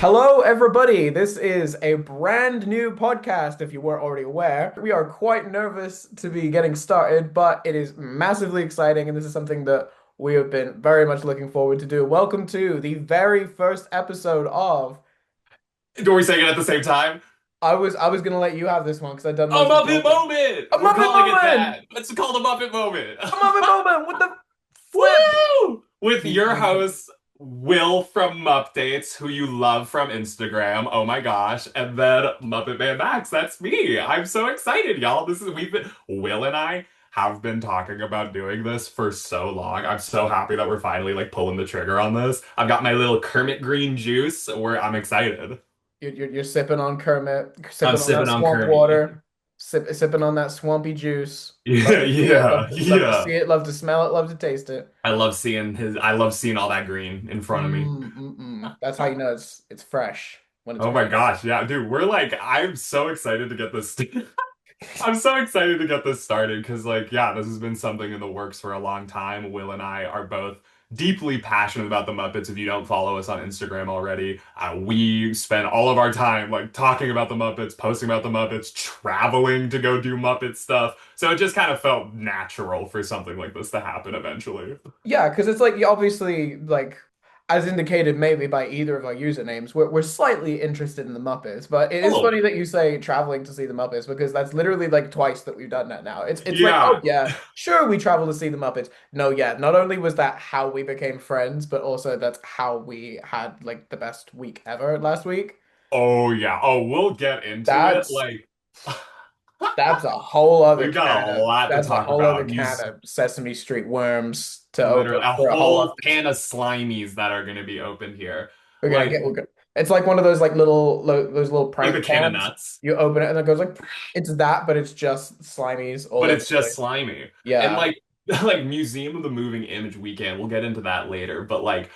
Hello, everybody. This is a brand new podcast, if you weren't already aware. We are quite nervous to be getting started, but it is massively exciting, and this is something that we have been very much looking forward to do. Welcome to the very first episode of. Do we saying it at the same time? I was gonna let you have this one because I've done A most of the Muppet talking. Moment! A We're Muppet calling it Moment! that. It's called a Muppet Moment. A Muppet Moment! What the flip? Woo! With your host, Will from Mupdates, who you love from Instagram. Oh my gosh. And then Muppet Man Max, that's me. I'm so excited, y'all. Will and I have been talking about doing this for so long. I'm so happy that we're finally like pulling the trigger on this. I've got my little Kermit green juice where I'm excited. You're sipping on Kermit, I'm sipping on that sipping on swamp Kermit. water, sipping on that swampy juice. Love Yeah, to see it, yeah, love to yeah. see it, love to smell it, love to taste it. I love seeing all that green in front of me. That's how you know it's fresh when it's Oh my green. gosh, yeah, dude, I'm so excited to get this I'm so excited to get this started because yeah, this has been something in the works for a long time. Will and I are both deeply passionate about the Muppets. If you don't follow us on Instagram already, we spend all of our time like talking about the Muppets, posting about the Muppets, traveling to go do Muppet stuff. So it just kind of felt natural for something like this to happen eventually. Yeah, because it's like you obviously like as indicated maybe by either of our usernames, we're slightly interested in the Muppets, but it A is little funny bit. that you say traveling to see the Muppets because that's literally like twice that we've done that now. It's like, oh Yeah. yeah, sure we travel to see the Muppets. No, yeah, not only was that how we became friends, but also that's how we had like the best week ever last week. Oh yeah. Oh, we'll get into it. That's that's a whole other We've got a can of lot to that's a talk whole other about. can These of Sesame Street worms to open literally a for a whole other. whole can of slimies that are going to be open here. We're gonna Like get. We're gonna, it's like one of those like those little like the prank can of cans. nuts, You open it and it goes like it's that, but it's just slimies all but over it's the just place. slimy. And Yeah. like Museum of the Moving Image weekend, we'll get into that later, but like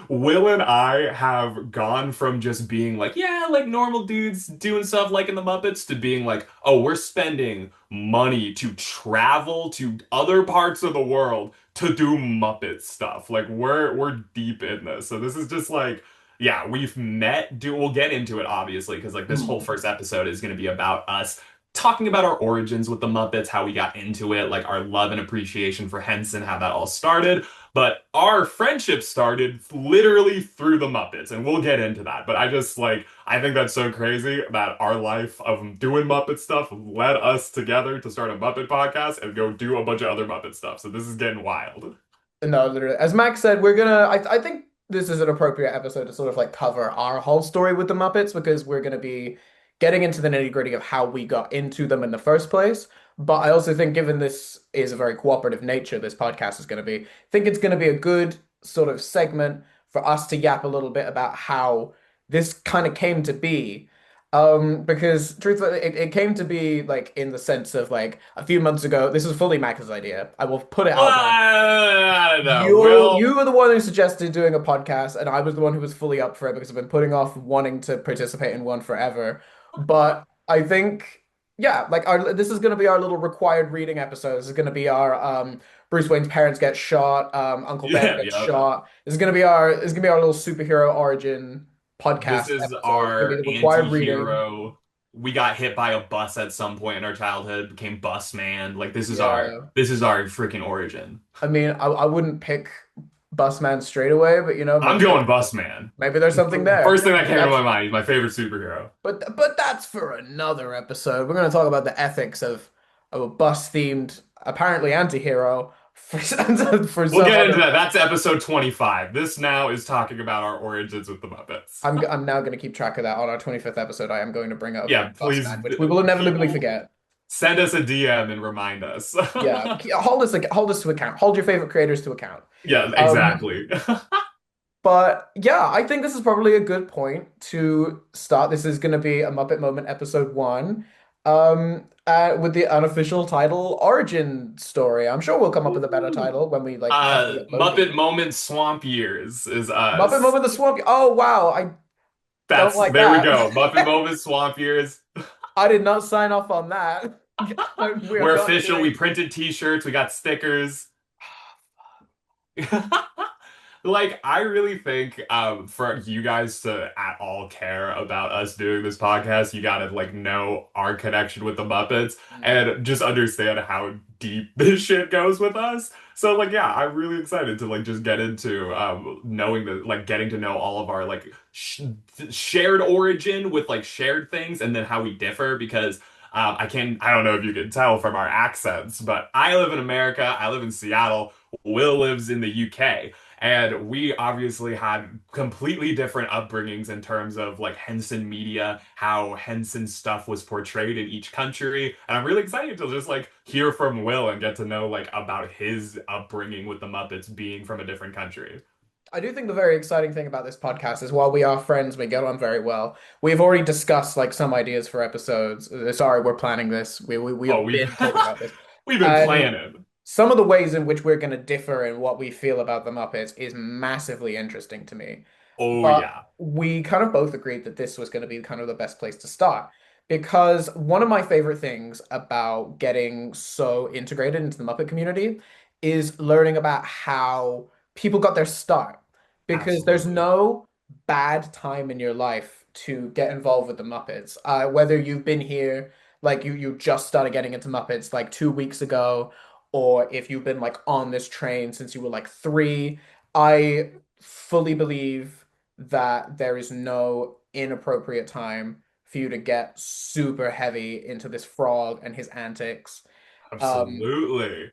Will and I have gone from just being like, yeah, like normal dudes doing stuff like in the Muppets to being like, oh, we're spending money to travel to other parts of the world to do Muppet stuff. Like we're deep in this. So this is just like, yeah, we've met. We'll get into it obviously because like this whole Hmm. first episode is going to be about us talking about our origins with the Muppets, how we got into it, like our love and appreciation for Henson, how that all started. But our friendship started literally through the Muppets, and we'll get into that. But I think that's so crazy that our life of doing Muppet stuff led us together to start a Muppet podcast and go do a bunch of other Muppet stuff. So this is getting wild. No, literally. As Max said, we're gonna. I think this is an appropriate episode to sort of like cover our whole story with the Muppets because we're gonna be getting into the nitty-gritty of how we got into them in the first place. But I also think, given this is a very cooperative nature, this podcast is gonna be, I think it's gonna be a good sort of segment for us to yap a little bit about how this kind of came to be. Because truthfully, it came to be like in the sense of like a few months ago. This is fully Max's idea. I will put it out there. I don't know. You were the one who suggested doing a podcast, and I was the one who was fully up for it because I've been putting off wanting to participate in one forever. But I think, yeah, like this is going to be our little required reading episode. This is going to be our Bruce Wayne's parents get shot, Uncle Ben Yeah, gets yeah. shot. This is gonna be our little superhero origin This podcast is episode. It's gonna be our the required reading. anti-hero. We got hit by a bus at some point in our childhood, became bus man. Like Yeah, this is our freaking origin. I mean, I wouldn't pick Busman straight away, but you know, I'm going bus man. maybe there's something there. First thing that Maybe came to that's my mind. He's my favorite superhero. but that's for another episode. We're going to talk about the ethics of a bus-themed, apparently anti-hero for for We'll some get into other. that. That's episode 25. This now is talking about our origins with the Muppets. I'm now going to keep track of that on our 25th episode. I am going to bring up Yeah, please, Busman, which we will inevitably people forget. send us a DM and remind us. Yeah, hold us to account. Hold your favorite creators to account. Yeah, Um, exactly. but yeah, I think this is probably a good point to start. This is going to be a Muppet Moment episode one, with the unofficial title Origin Story. I'm sure we'll come up with a better Woo. title when we like actually upload Muppet these. Moment Swamp Years is Muppet us. Moment the Swamp. Oh wow, I don't like There we that. go. Muppet Moment Swamp Years. I did not sign off on that. We are We're not official. We doing. printed t-shirts. We got stickers. Like, I really think for you guys to at all care about us doing this podcast, you gotta like know our connection with the Muppets Mm. and just understand how deep this shit goes with us. So like, yeah, I'm really excited to like just get into knowing that like getting to know all of our like shared origin with like shared things and then how we differ because I don't know if you can tell from our accents, but I live in America, I live in Seattle, Will lives in the UK. And we obviously had completely different upbringings in terms of like Henson media, how Henson stuff was portrayed in each country. And I'm really excited to just like hear from Will and get to know like about his upbringing with the Muppets being from a different country. I do think the very exciting thing about this podcast is while we are friends, we get on very well. We've already discussed like some ideas for episodes. Sorry, we're planning this. We Oh, have been talking about this. we've been And planning. some of the ways in which we're going to differ in what we feel about the Muppets is massively interesting to me. Oh But yeah, we kind of both agreed that this was going to be kind of the best place to start. Because one of my favorite things about getting so integrated into the Muppet community is learning about how people got their start. Because there's absolutely. no bad time in your life to get involved with the Muppets. Whether you've been here, like you just started getting into Muppets like 2 weeks ago, or if you've been like on this train since you were like three, I fully believe that there is no inappropriate time for you to get super heavy into this frog and his antics. Um, Absolutely.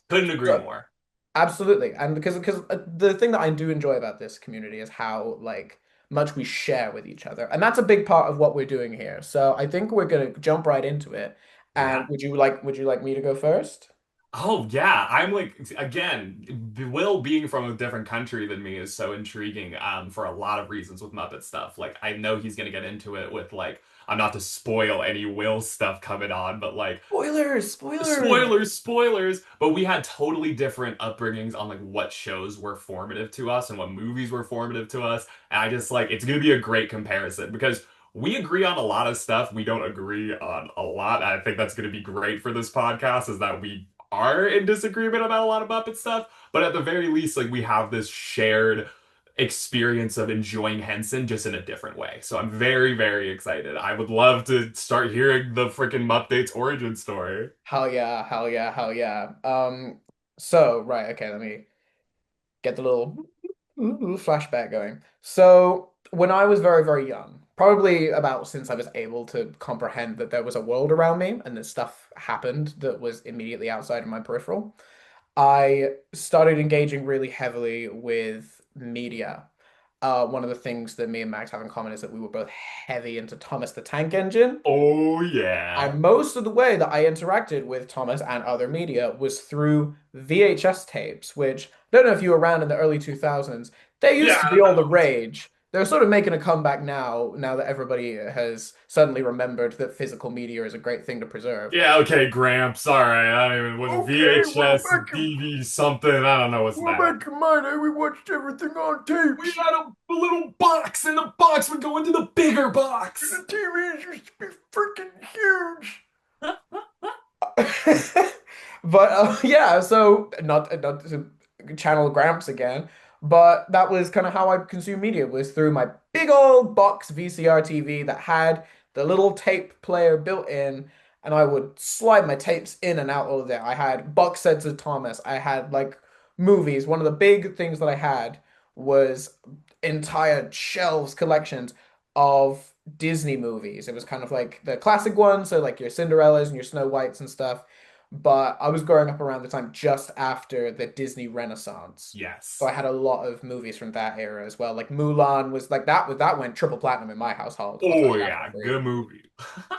Couldn't agree so more. absolutely, and because the thing that I do enjoy about this community is how like much we share with each other, and that's a big part of what we're doing here. So I think we're gonna jump right into it. And Yeah. would you like me to go first? Oh yeah, I'm like again, Will being from a different country than me is so intriguing for a lot of reasons with Muppet stuff. Like I know he's gonna get into it with like I'm not to spoil any Will stuff coming on, but like Spoilers, spoilers. spoilers, but we had totally different upbringings on like what shows were formative to us and what movies were formative to us. And I just like it's gonna be a great comparison because we agree on a lot of stuff. We don't agree on a lot. I think that's gonna be great for this podcast, is that we are in disagreement about a lot of Muppet stuff, but at the very least, like we have this shared experience of enjoying Henson just in a different way. So I'm very, very excited. I would love to start hearing the freaking Muppets origin story. Hell yeah, hell yeah, hell yeah. So right, okay, let me get the little flashback going. So when I was very, very young, probably about since I was able to comprehend that there was a world around me and that stuff happened that was immediately outside of my peripheral, I started engaging really heavily with media. One of the things that me and Max have in common is that we were both heavy into Thomas the Tank Engine. Oh yeah. And most of the way that I interacted with Thomas and other media was through VHS tapes, which I don't know if you were around in the early 2000s. They used to Yeah. be all the rage. They're sort of making a comeback now that everybody has suddenly remembered that physical media is a great thing to preserve. Yeah, okay, Gramps. All right. I don't even was Okay, well, VHS, DV something. I don't know what's that. back in my day, we watched everything on We tapes. had a little box, and the box would go into the bigger box. The TVs used to be freaking huge. But yeah, so not to channel Gramps again, but that was kind of how I consumed media was through my big old box VCR TV that had the little tape player built in, and I would slide my tapes in and out of there. I had box sets of Thomas. I had like movies. One of the big things that I had was entire shelves collections of Disney movies. It was kind of like the classic ones, so like your Cinderellas and your Snow Whites and stuff. But I was growing up around the time just after the Disney Renaissance. So Yes. I had a lot of movies from that era as well. Like Mulan was like that went triple platinum in my household. I'll tell Oh you that for yeah, free. good movie.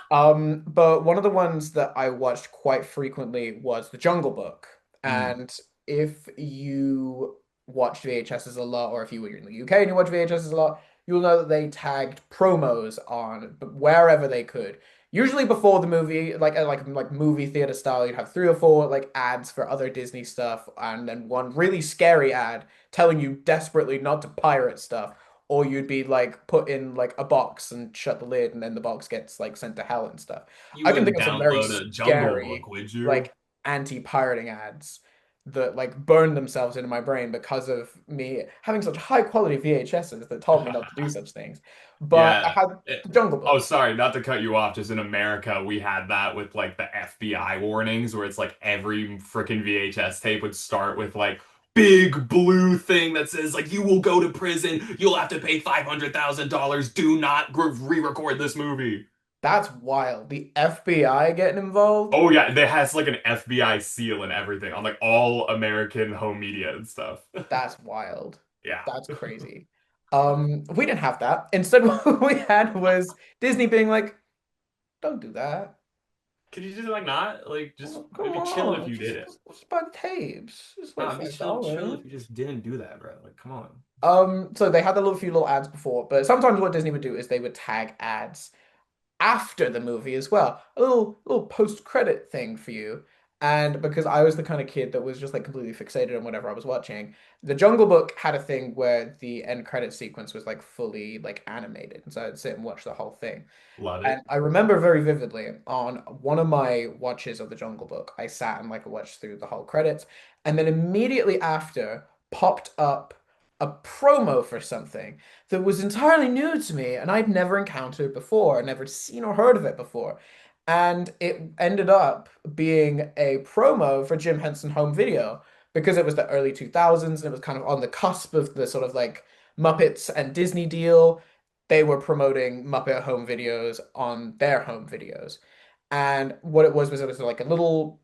But one of the ones that I watched quite frequently was The Jungle Book. Mm. And if you watch VHSs a lot, or if you were in the UK and you watch VHSs a lot, you'll know that they tagged promos on wherever they could. Usually before the movie, like movie theater style, you'd have three or four like ads for other Disney stuff, and then one really scary ad telling you desperately not to pirate stuff, or you'd be like put in like a box and shut the lid and then the box gets like sent to hell and stuff. You I can think wouldn't of some very download a Jungle Book, scary would you? like anti-pirating ads. that like burned themselves into my brain because of me having such high quality VHSs that told me not to do such things. But I Yeah. had the Jungle Oh, Book. sorry, not to cut you off. Just in America, we had that with like the FBI warnings, where it's like every freaking VHS tape would start with like big blue thing that says like you will go to prison, you'll have to pay $500,000. Do not re-record this movie. That's wild. The FBI getting involved. Oh yeah, it has like an FBI seal and everything on like all American home media and stuff. That's wild. Yeah. That's crazy. We didn't have that. Instead, what we had was Disney being like, "Don't do that. Could you just like not like just Oh, come it'd be chill if on, you did just, it. just buy the tapes. It's like Nah, it'd be chill $5." if you just didn't do that, bro. Like, come on. So they had a little few little ads before, but sometimes what Disney would do is they would tag ads after the movie as well. A little post-credit thing for you. And because I was the kind of kid that was just like completely fixated on whatever I was watching, the Jungle Book had a thing where the end credit sequence was like fully like animated. And so I'd sit and watch the whole thing. Love And it. I remember very vividly on one of my watches of the Jungle Book, I sat and like watched through the whole credits, and then immediately after popped up a promo for something that was entirely new to me and I'd never encountered before, never seen or heard of it before. And it ended up being a promo for Jim Henson Home Video because it was the early 2000s and it was kind of on the cusp of the sort of like Muppets and Disney deal. They were promoting Muppet home videos on their home videos. And what it was like a little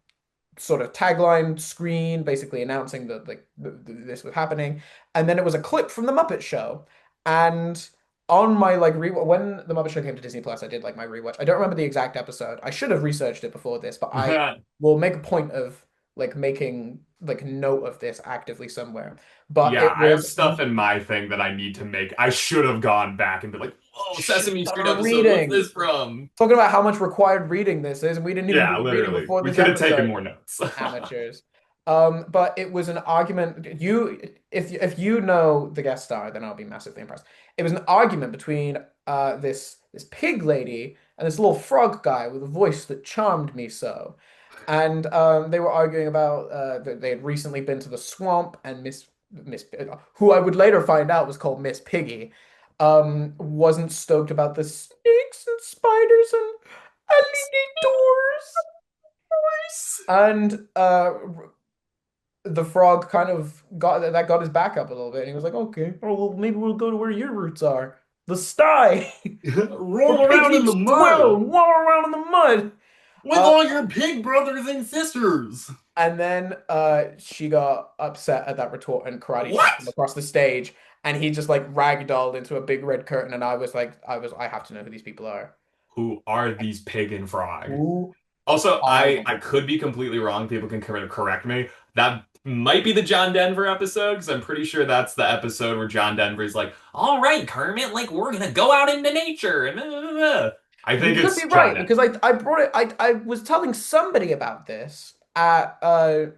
sort of tagline screen basically announcing that like this was happening. And then it was a clip from the Muppet Show. And on my like re when the Muppet Show came to Disney Plus, I did like my rewatch. I don't remember the exact episode. I should have researched it before this, but I will make a point of like making like note of this actively somewhere. But Yeah, it I have was stuff in my thing that I need to make. I should have gone back and be like, "Whoa, should Sesame have Street done a episode. What's reading. this from?" Talking about how much required reading this is, and we didn't even do Yeah, the reading literally. before We this could have taken episode. more notes. Amateurs. But it was an argument. If you know the guest star, then I'll be massively impressed. It was an argument between this pig lady and this little frog guy with a voice that charmed me so. And they were arguing about that they had recently been to the swamp, and Miss who I would later find out was called Miss Piggy, wasn't stoked about the snakes and spiders and alligators. And the frog kind of got his back up a little bit, and he was like, "Okay, oh well, maybe we'll go to where your roots are, the sty, where Roll pigs around in eat the squirrel mud and wallow around in the mud." with Uh, all your pig brothers and sisters. and then she got upset at that retort and karate chopped him What? across the stage, and he just like ragdolled into a big red curtain, and I have to know who these people are. Who are these pig and frog? Who Also, are I they? could be completely wrong. People can correct me. That might be the John Denver episode because I'm pretty sure that's the episode where John Denver's like, "All right, Kermit, like we're gonna go out into nature." And I You think could be it's John right Denver. because I brought it. I was telling somebody about this at the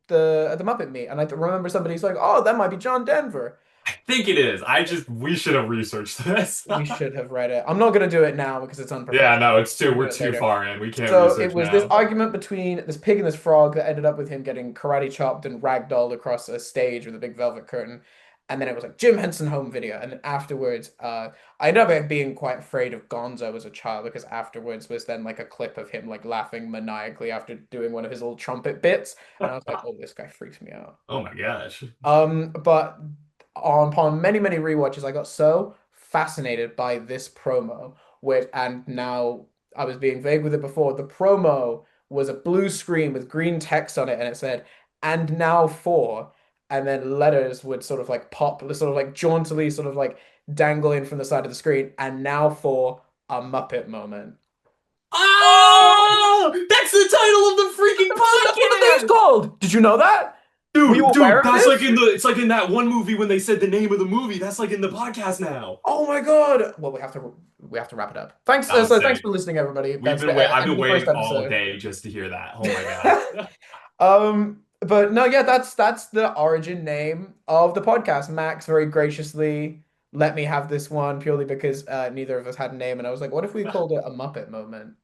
Muppet Meet, and I remember somebody's like, "Oh, that might be John Denver." I think it is. We should have researched this. We should have read it. I'm not gonna do it now because it's Yeah, unprofessional. no, it's We too can do we're it too later. far in. We can't So it research was this now. argument between this pig and this frog that ended up with him getting karate chopped and ragdolled across a stage with a big velvet curtain. And then it was like Jim Henson home video. And then afterwards, I ended up being quite afraid of Gonzo as a child because afterwards was then like a clip of him like laughing maniacally after doing one of his little trumpet bits. And I was like, oh, this guy freaks me out. Oh my gosh. But upon many, many rewatches, I got so fascinated by this promo, which, and now I was being vague with it before. The promo was a blue screen with green text on it, and it said, "And now for," and then letters would sort of like pop, sort of like jauntily, sort of like dangle in from the side of the screen, and now for a Muppet moment. Oh, Oh, that's the title of the freaking that's what the thing's podcast. called. Did you know that? Were you aware Dude, of that's like this? in the it's like in that one movie when they said the name of the movie. That's like in the podcast now. Oh my God. Well, we have to wrap it up. Thanks. That was So thanks sick. for listening, everybody. That's the I've end of been the first waiting all episode. day just to hear that. Oh my gosh. But no, yeah, that's the origin name of the podcast. Max very graciously let me have this one purely because neither of us had a name, and I was like, what if we called it a Muppet Moment?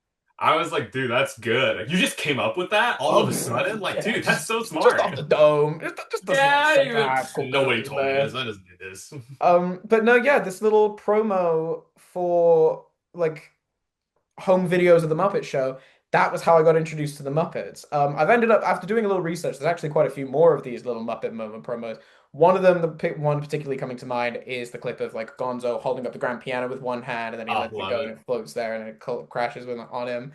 I was like, dude, that's good. You just came up with that all of a sudden? Like, Yeah, dude, that's so just off smart. the dome. Just doesn't make Yeah, sense. Ah, cool nobody cookies, told me this. man. I just did this. But no, yeah, this little promo for like home videos of the Muppet Show. That was how I got introduced to the Muppets. I've ended up after doing a little research. There's actually quite a few more of these little Muppet Moment promos. One of them, one particularly coming to mind, is the clip of like Gonzo holding up the grand piano with one hand, and then he Oh, lets it love go and it. it floats there, and it crashes on him.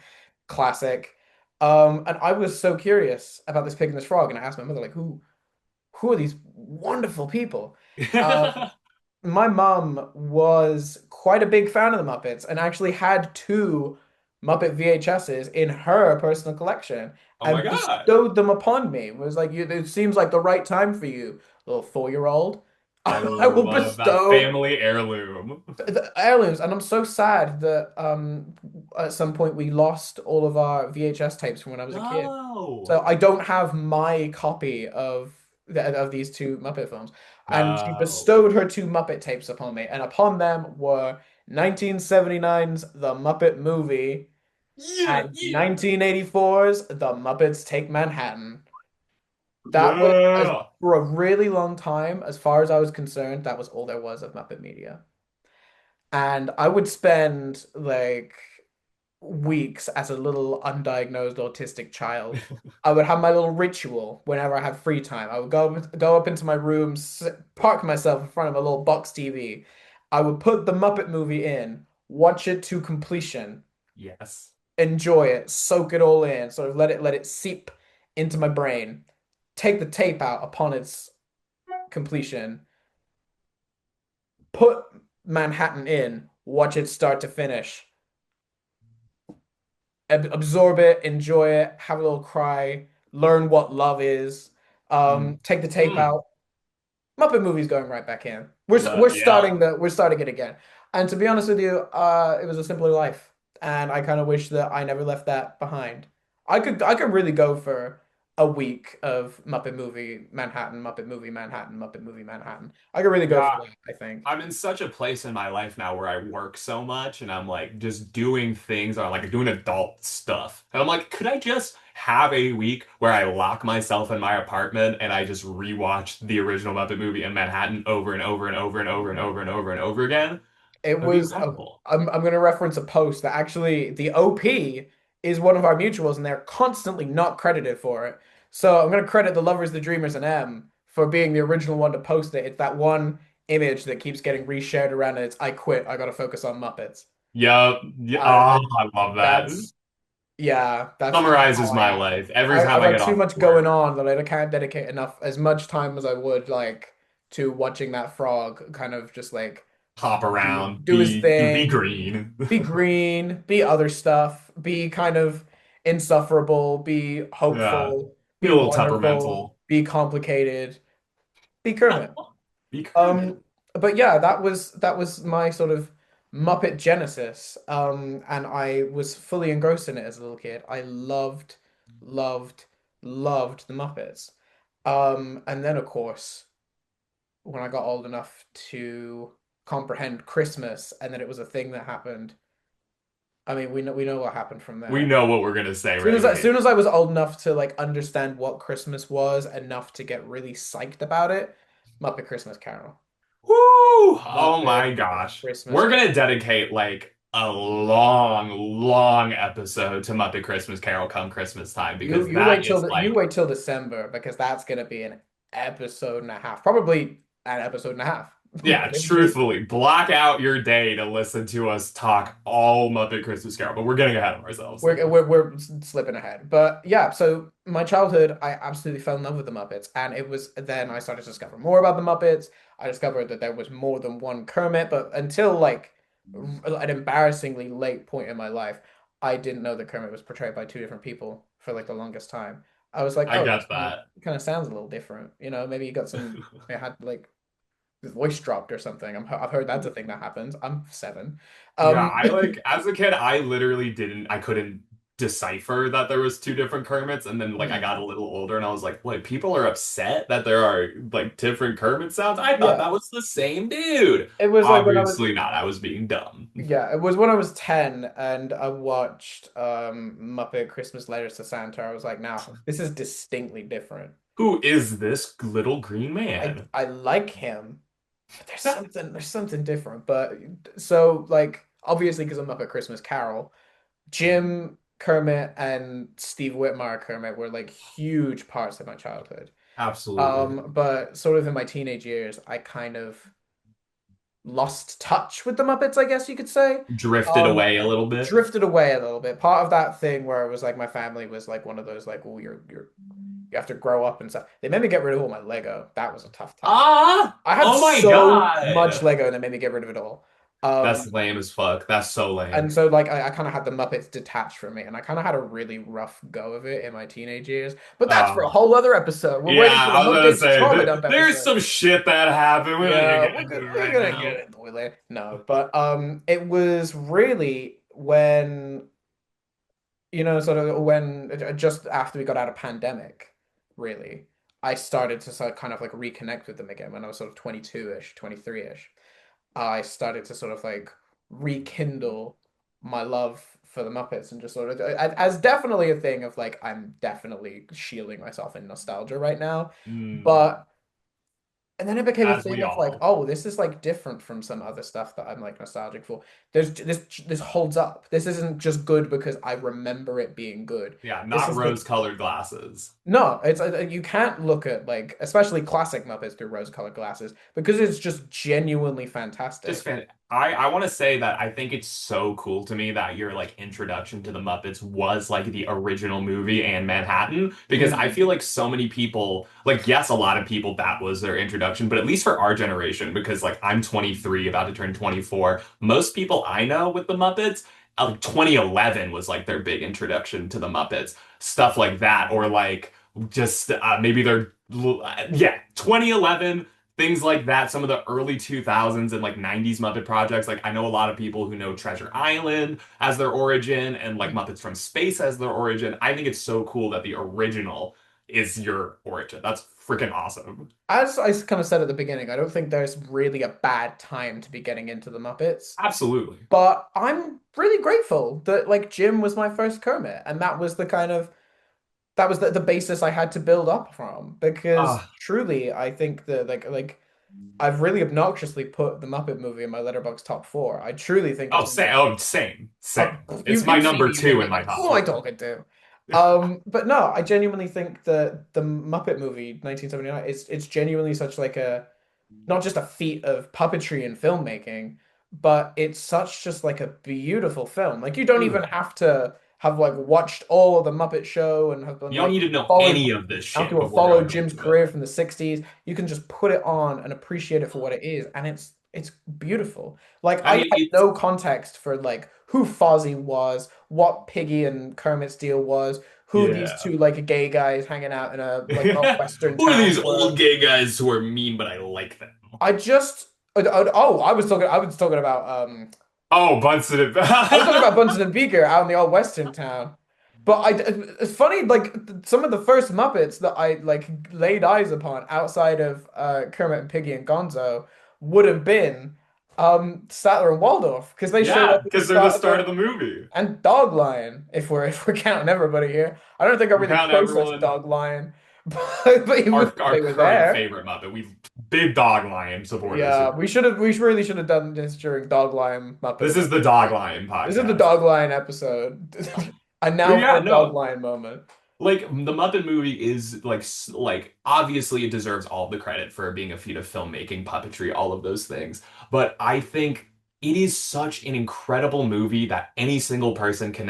Classic. And I was so curious about this pig and this frog, and I asked my mother like, who are these wonderful people? Um, my mum was quite a big fan of the Muppets and actually had two Muppet VHSs in her personal collection Oh my and God. bestowed them upon me. It was like, it seems like the right time for you, little 4-year-old. I I will love that bestow family heirloom. the heirlooms, and I'm so sad that at some point we lost all of our VHS tapes from when I was a kid. No. So I don't have my copy of these two Muppet films. And she No. bestowed her two Muppet tapes upon me, and upon them were 1979's The Muppet Movie Yeah, and yeah. 1984's The Muppets Take Manhattan. That was, as Yeah. for a really long time, as far as I was concerned, that was all there was of Muppet media. And I would spend like weeks as a little undiagnosed autistic child. I would have my little ritual whenever I had free time. I would go up into my room, park myself in front of a little box TV. I would put the Muppet movie in, watch it to completion, Yes. enjoy it, soak it all in, sort of let it seep into my brain, take the tape out upon its completion, put Manhattan in, watch it start to finish, absorb it, enjoy it, have a little cry, learn what love is, Mm. take the tape Mm. out. Muppet movie's going right back in. We're Yeah. starting we're starting it again. And to be honest with you, it was a simpler life, and I kind of wish that I never left that behind. I could really go for a week of Muppet movie Manhattan, Muppet movie Manhattan, Muppet movie Manhattan. I could really go for Yeah. that, I think. I'm in such a place in my life now where I work so much and I'm like just doing things or like doing adult stuff. And I'm like, could I just have a week where I lock myself in my apartment and I just rewatch the original Muppet movie in Manhattan over and over and over and over and over and over and over again? It That'd be was incredible. I'm going to reference a post that actually the OP is one of our mutuals and they're constantly not credited for it. So I'm going to credit the Lovers, the Dreamers, and M for being the original one to post it. It's that one image that keeps getting reshared around and it's I quit. I got to focus on Muppets. Yep. Yeah. Uh, Oh, I love that. that's yeah, that's kind of Summarizes how I my am. life every I time I got get too off much going work. on that I can't dedicate enough as much time as I would like to watching that frog kind of just like Hop around, do his be thing, green. be green, be other stuff, be kind of insufferable, be Yeah. hopeful, Be be a little wonderful, temperamental. be complicated, be Kermit. Be Kermit. Um, but yeah, that was my sort of Muppet Genesis. And I was fully engrossed in it as a little kid. I loved, loved the Muppets. And then of course, when I got old enough to comprehend Christmas and that it was a thing that happened. I mean, we know what happened from We there. know what we're gonna say Soon right as I, here. soon as I was old enough to like understand what Christmas was, enough to get really psyched about it, Muppet Christmas Carol. Woo! Oh Muppet my gosh. Christmas We're Carol. gonna dedicate like a long, long episode to Muppet Christmas Carol come Christmas time You because you that wait till is the, you like, wait till December because that's gonna be an episode and a half, probably an episode and a half. yeah, truthfully, block out your day to listen to us talk all Muppet Christmas Carol, but we're getting ahead of ourselves. We're slipping ahead. But yeah, so my childhood, I absolutely fell in love with the Muppets. And it was then I started to discover more about the Muppets. I discovered that there was more than one Kermit, but until like an embarrassingly late point in my life, I didn't know that Kermit was portrayed by two different people for like the longest time. I was like, I oh, get that. it kind of sounds a little different. Maybe you got it had like his voice dropped or something. I've heard that's a thing that happens. I'm 7. Yeah, Um, I like as a kid, I literally didn't, I couldn't. decipher that there was two different Kermits, and then like I Mm. got a little older and I was like, wait, people are upset that there are like different Kermit sounds? I thought Yeah. that was the same dude. It was like when I was Obviously not. I was being dumb. yeah, it was when I was 10 and I watched Muppet Christmas Letters to Santa. I was like, now this is distinctly different. Who is this little green man? I like him, but there's something different. But so like obviously because of Muppet Christmas Carol, Jim, Kermit, and Steve Whitmire Kermit were like huge parts of my childhood. Absolutely. But sort of in my teenage years, I kind of lost touch with the Muppets, I guess you could say. Drifted Um, away a little bit. Drifted away a little bit. Part of that thing where it was like my family was like one of those like, oh, you have to grow up and stuff. They made me get rid of all my Lego. That was a tough time. Ah! I had Oh my so much God. Lego and they made me get rid of it all. Um, That's lame as fuck. That's so and lame. so like I kind of had the Muppets detached from me, and I kind of had a really rough go of it in my teenage years. But that's for a Uh, whole other episode. We're yeah, waiting for the I was gonna Mupdates say Trauma Dump there's episode. some shit that happened. We're not gonna Yeah, get into it we're right gonna get now. into it later. No, but it was really when sort of when just after we got out of pandemic, really, I started to sort of kind of like reconnect with them again when I was sort of 22-ish, 23-ish. I started to sort of like rekindle my love for the Muppets and just sort of as definitely a thing of like I'm definitely shielding myself in nostalgia right now, Mm, but and then it became a as thing we of like, all. oh, this is like different from some other stuff that I'm like nostalgic for. This holds up. This isn't just good because I remember it being good. Yeah, This not is like rose-colored glasses. no, it's you can't look at like especially classic Muppets through rose-colored glasses because it's just genuinely Just fantastic. fan. I want to say that I think it's so cool to me that your like introduction to the Muppets was like the original movie and Manhattan because I Mm, feel like so many people like yes, a lot of people that was their introduction, but at least for our generation because like I'm 23 about to turn 24, most people I know with the Muppets 2011 was like their big introduction to the Muppets, stuff like that or like just maybe their yeah, 2011 things like that, some of the early 2000s and like 90s Muppet projects. Like I know a lot of people who know Treasure Island as their origin and like mm. Muppets from Space as their origin. I think it's so cool that the original is your origin. That's freaking awesome. As I kind of said at the beginning, I don't think there's really a bad time to be getting into the Muppets. Absolutely. But I'm really grateful that like Jim was my first Kermit, and that was the kind of that was the basis I had to build up from. Because Ah, truly, I think that I've really obnoxiously put the Muppet movie in my letterbox top four. I truly think it's oh, one of same. It's my you've seen number me with two it. in my Like, top who am I four. talking to? But no, I genuinely think that the Muppet movie 1979 it's genuinely such like a not just a feat of puppetry and filmmaking, but it's such just like a beautiful film. Like you don't even Ugh. have to have like watched all of the Muppet Show and have been You don't like need to know followed any of this have shit to before follow going Jim's into it. career from the 60s. You can just put it on and appreciate it for what it is, and it's beautiful. Like I I mean, had it's no context for like who Fozzie was, what Piggy and Kermit's deal was, who these yeah. two like gay guys hanging out in a like a Who western are these town old were. gay guys who are mean, but I like them? I just oh, I was talking about Oh, Bunsen and I was talking about Bunsen and Beaker out in the old western town. But it's funny like some of the first Muppets that I like laid eyes upon outside of Kermit and Piggy and Gonzo would have been Statler and Waldorf because they showed Yeah, up at the because they're the start of start the of the movie. and Dog Lion if we're counting everybody here. I don't think I We really count processed everyone. Dog Lion, but even if Our they were current there. favorite Muppet. We big dog lion supporters Yeah, here. we really should have done this during Dog Lion Muppet This Event. is the dog lion This is the podcast. Dog Lion episode. And But now for yeah, a Dog no. Lion moment. Like the Muppet movie is like like obviously it deserves all the credit for being a feat of filmmaking, puppetry, all of those things. But I think it is such an incredible movie that any single person can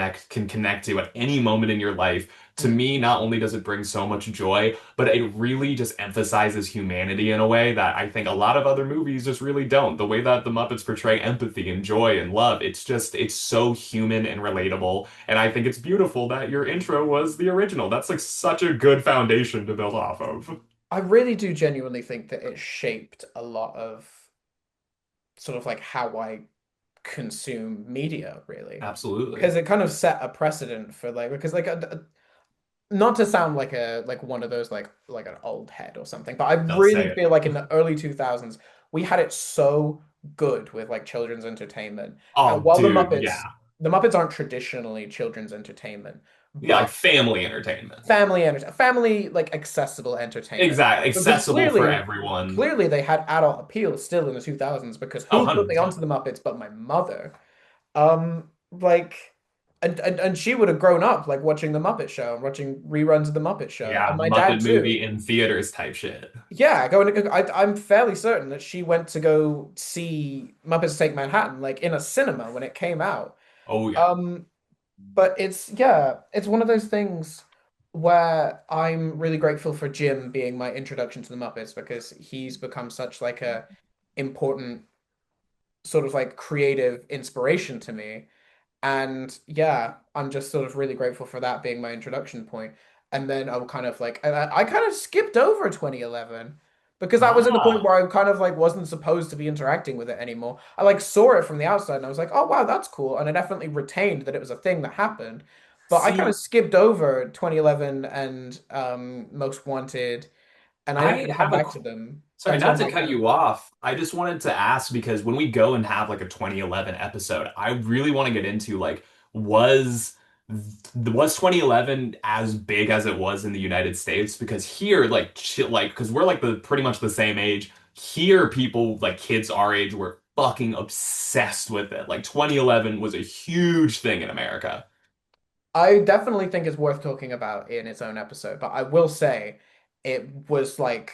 connect to at any moment in your life. To Mm. me, not only does it bring so much joy, but it really just emphasizes humanity in a way that I think a lot of other movies just really don't. The way that the Muppets portray empathy and joy and love, it's so human and relatable. And I think it's beautiful that your intro was the original. That's like such a good foundation to build off of. I really do genuinely think that it shaped a lot of sort of like how I consume media, really. Absolutely. Because it kind of set a precedent for like, because like not to sound like a like one of those like an old head or something, but I Don't say really it. feel like in the early 2000s we had it so good with like children's entertainment. And Oh, while dude, yeah. The Muppets aren't traditionally children's entertainment, Yeah, like but family entertainment. family like accessible entertainment. Exactly. Because Accessible for everyone. clearly they had adult appeal still in the 2000s because Oh, who put me 100%. onto the Muppets but my mother? Like, and she would have grown up like watching the Muppet Show and watching reruns of the Muppet Show, and Yeah, my dad Muppet too. movie in theaters type shit. Yeah, going. I'm fairly certain that she went to go see Muppets Take Manhattan like in a cinema when it came out. Oh, yeah. Um, but it's yeah, it's one of those things where I'm really grateful for Jim being my introduction to the Muppets because he's become such like a important sort of like creative inspiration to me. And yeah, I'm just sort of really grateful for that being my introduction point. And then I'll kind of like, I kind of skipped over 2011 because that was at the point Ah, where I kind of like wasn't supposed to be interacting with it anymore. I like saw it from the outside and I was like, oh wow, that's cool. And I definitely retained that it was a thing that happened. But I kind of see, skipped over 2011 and Most Wanted, and I didn't I really come have a back to them sorry, until not to my cut kind of you off. I just wanted to ask because when we go and have like a 2011 episode, I really want to get into like was was 2011 as big as it was in the United States? Because here, like because we're like the pretty much the same age. Here, people like kids our age were fucking obsessed with it. Like 2011 was a huge thing in America. I definitely think it's worth talking about in its own episode, but I will say it was like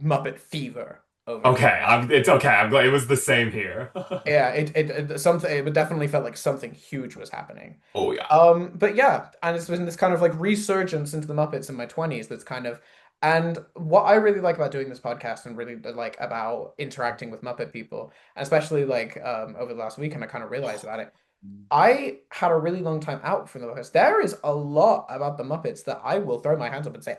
Muppet fever over Okay, here. it's okay. I'm glad it was the same here. Yeah, something it definitely felt like something huge was happening. Oh yeah. But yeah, and it's been this kind of like resurgence into the Muppets in my 20s that's kind of and what I really like about doing this podcast and really like about interacting with Muppet people, especially like over the last week, and I kind of realized about it. I had a really long time out from the Muppets. There is a lot about the Muppets that I will throw my hands up and say,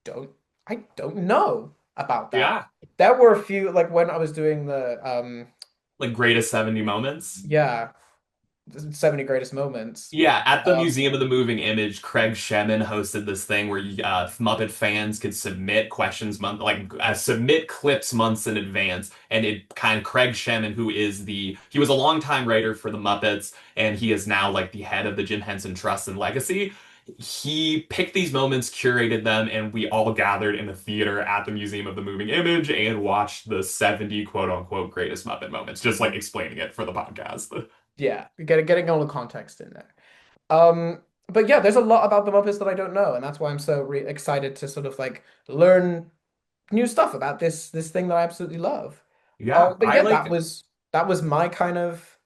don't I don't know about that. Yeah. There were a few like when I was doing the Like greatest 70 moments. yeah, 70 greatest moments. Yeah, at the Um Museum of the Moving Image, Craig Shemin hosted this thing where Muppet fans could submit questions submit clips months in advance, and it kind of Craig Shemin, who is he was a longtime writer for the Muppets, and he is now like the head of the Jim Henson Trust and Legacy. He picked these moments, curated them, and we all gathered in the theater at the Museum of the Moving Image and watched the 70 quote unquote greatest Muppet moments, just like explaining it for the podcast. yeah, getting all the context in there. But yeah, there's a lot about the Muppets that I don't know, and that's why I'm so re excited to sort of like learn new stuff about this thing that I absolutely love. Yeah, But I yeah, like that was my kind of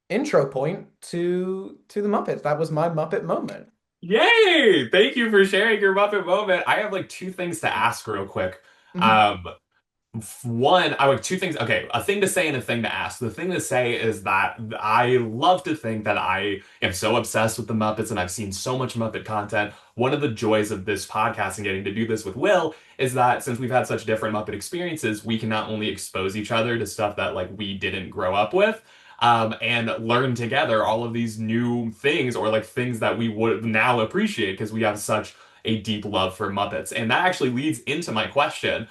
intro point to the Muppets. That was my Muppet moment. Yay! Thank you for sharing your Muppet moment. I have like two things to ask real quick. Mhm. Um, One, I like two things. Okay, a thing to say and a thing to ask. The thing to say is that I love to think that I am so obsessed with the Muppets and I've seen so much Muppet content. One of the joys of this podcast and getting to do this with Will is that since we've had such different Muppet experiences, we can not only expose each other to stuff that like we didn't grow up with, and learn together all of these new things or like things that we would now appreciate because we have such a deep love for Muppets. And that actually leads into my question.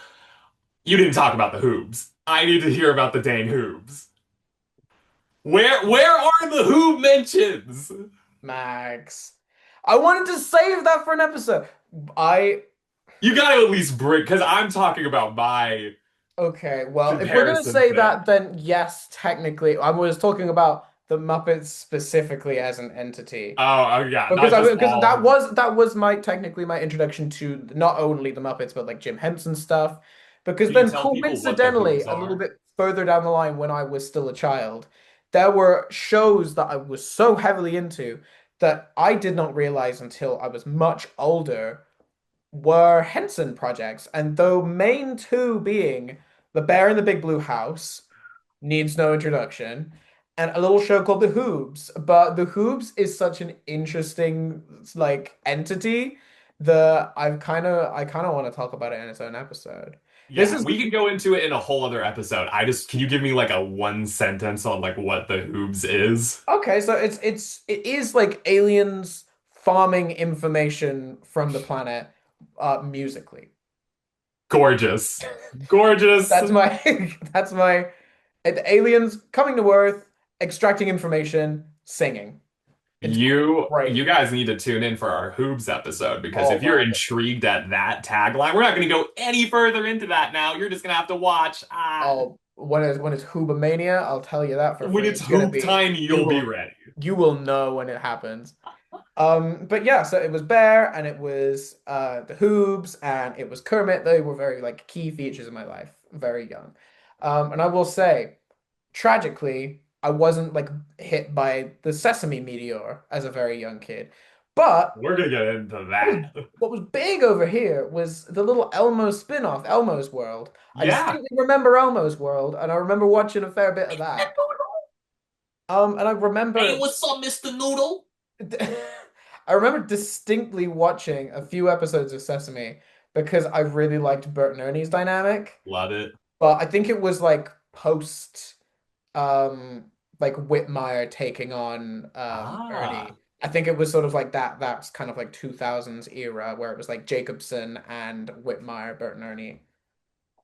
You didn't talk about the Hoobs. I need to hear about the dang Hoobs. Where are the Hoob mentions? Max. I wanted to save that for an episode. I You got to at least bring because I'm talking about my Okay, well, if we're gonna comparison say thing. that, then yes, technically, I was talking about the Muppets specifically as an entity. Oh, yeah, not just Because all. that was my technically my introduction to not only the Muppets but like Jim Henson stuff. Because Can you then tell people what the coincidentally, Hoobs a little are? bit further down the line when I was still a child, there were shows that I was so heavily into that I did not realize until I was much older were Henson projects. And though main two being The Bear in the Big Blue House needs no introduction, and a little show called The Hoobs. But The Hoobs is such an interesting like entity I kind of want to talk about it in its own episode. This Yeah, is we can go into it in a whole other episode. Can you give me like a one sentence on like what the Hoobs is? okay, so it is like aliens farming information from the planet musically. Gorgeous. Gorgeous. That's my that's my the aliens coming to Earth, extracting information, singing. It's great. You guys need to tune in for our Hoobs episode because Oh if you're man. intrigued at that tagline, we're not going to go any further into that now. You're just going to have to watch. Oh, when it's Hoobamania, I'll tell you that for When free. it's It's gonna Hoop be time, you'll be ready. you will know when it happens. But yeah, so it was Bear and it was the Hoobs and it was Kermit. They were very like key features in my life, very young. And I will say, tragically, I wasn't like hit by the Sesame meteor as a very young kid. But We're going to get into what was that. what was big over here was the little Elmo spin-off, Elmo's World. I Yeah. distinctly remember Elmo's World, and I remember watching a fair bit of that. And I Hey, remember what's up, Mr. Noodle? I remember distinctly watching a few episodes of Sesame because I really liked Bert and Ernie's dynamic. Love it. But I think it was like post like Whitmire taking on Ah. Ernie. I think it was sort of like that's kind of like 2000s era where it was like Jacobson and Whitmire, Bert and Ernie.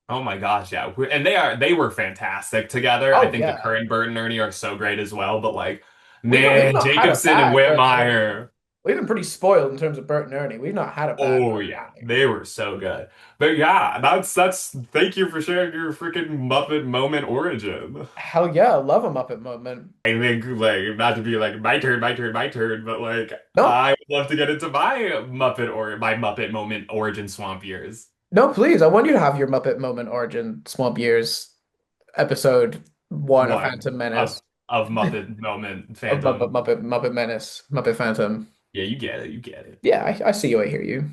Oh my gosh, yeah. And they were fantastic together. I Oh think the yeah. current Bert and Ernie are so great as well, but like, We've man, not had a Jacobson and bad Bert and Ernie. Whitmire. We've been pretty spoiled in terms of Bert and Ernie. We've not had a bad Oh Bert and yeah, Ernie. they were so good. But yeah, that's thank you for sharing your freaking Muppet Moment origin. Hell yeah, I love a Muppet moment. I think like not to be like my turn, my turn, my turn, but like No, I would love to get into my Muppet Moment origin swamp years. no, please. I want you to have your Muppet Moment Origin Swamp Years episode one of One Phantom of Menace. Muppet Moment Of fandom. Muppet Menace, Muppet Phantom. Yeah, you get it, you get it. Yeah, I see you, I hear you.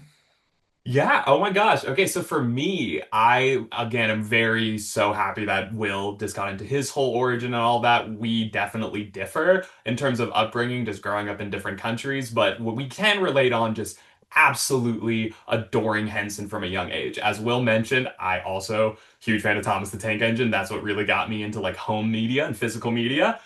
Yeah. Oh my gosh. Okay. So for me, I again am very so happy that Will just got into his whole origin and all that. We definitely differ in terms of upbringing, just growing up in different countries, but what we can relate on just absolutely adoring Henson from a young age. As Will mentioned, I also huge fan of Thomas the Tank Engine. That's what really got me into like home media and physical media.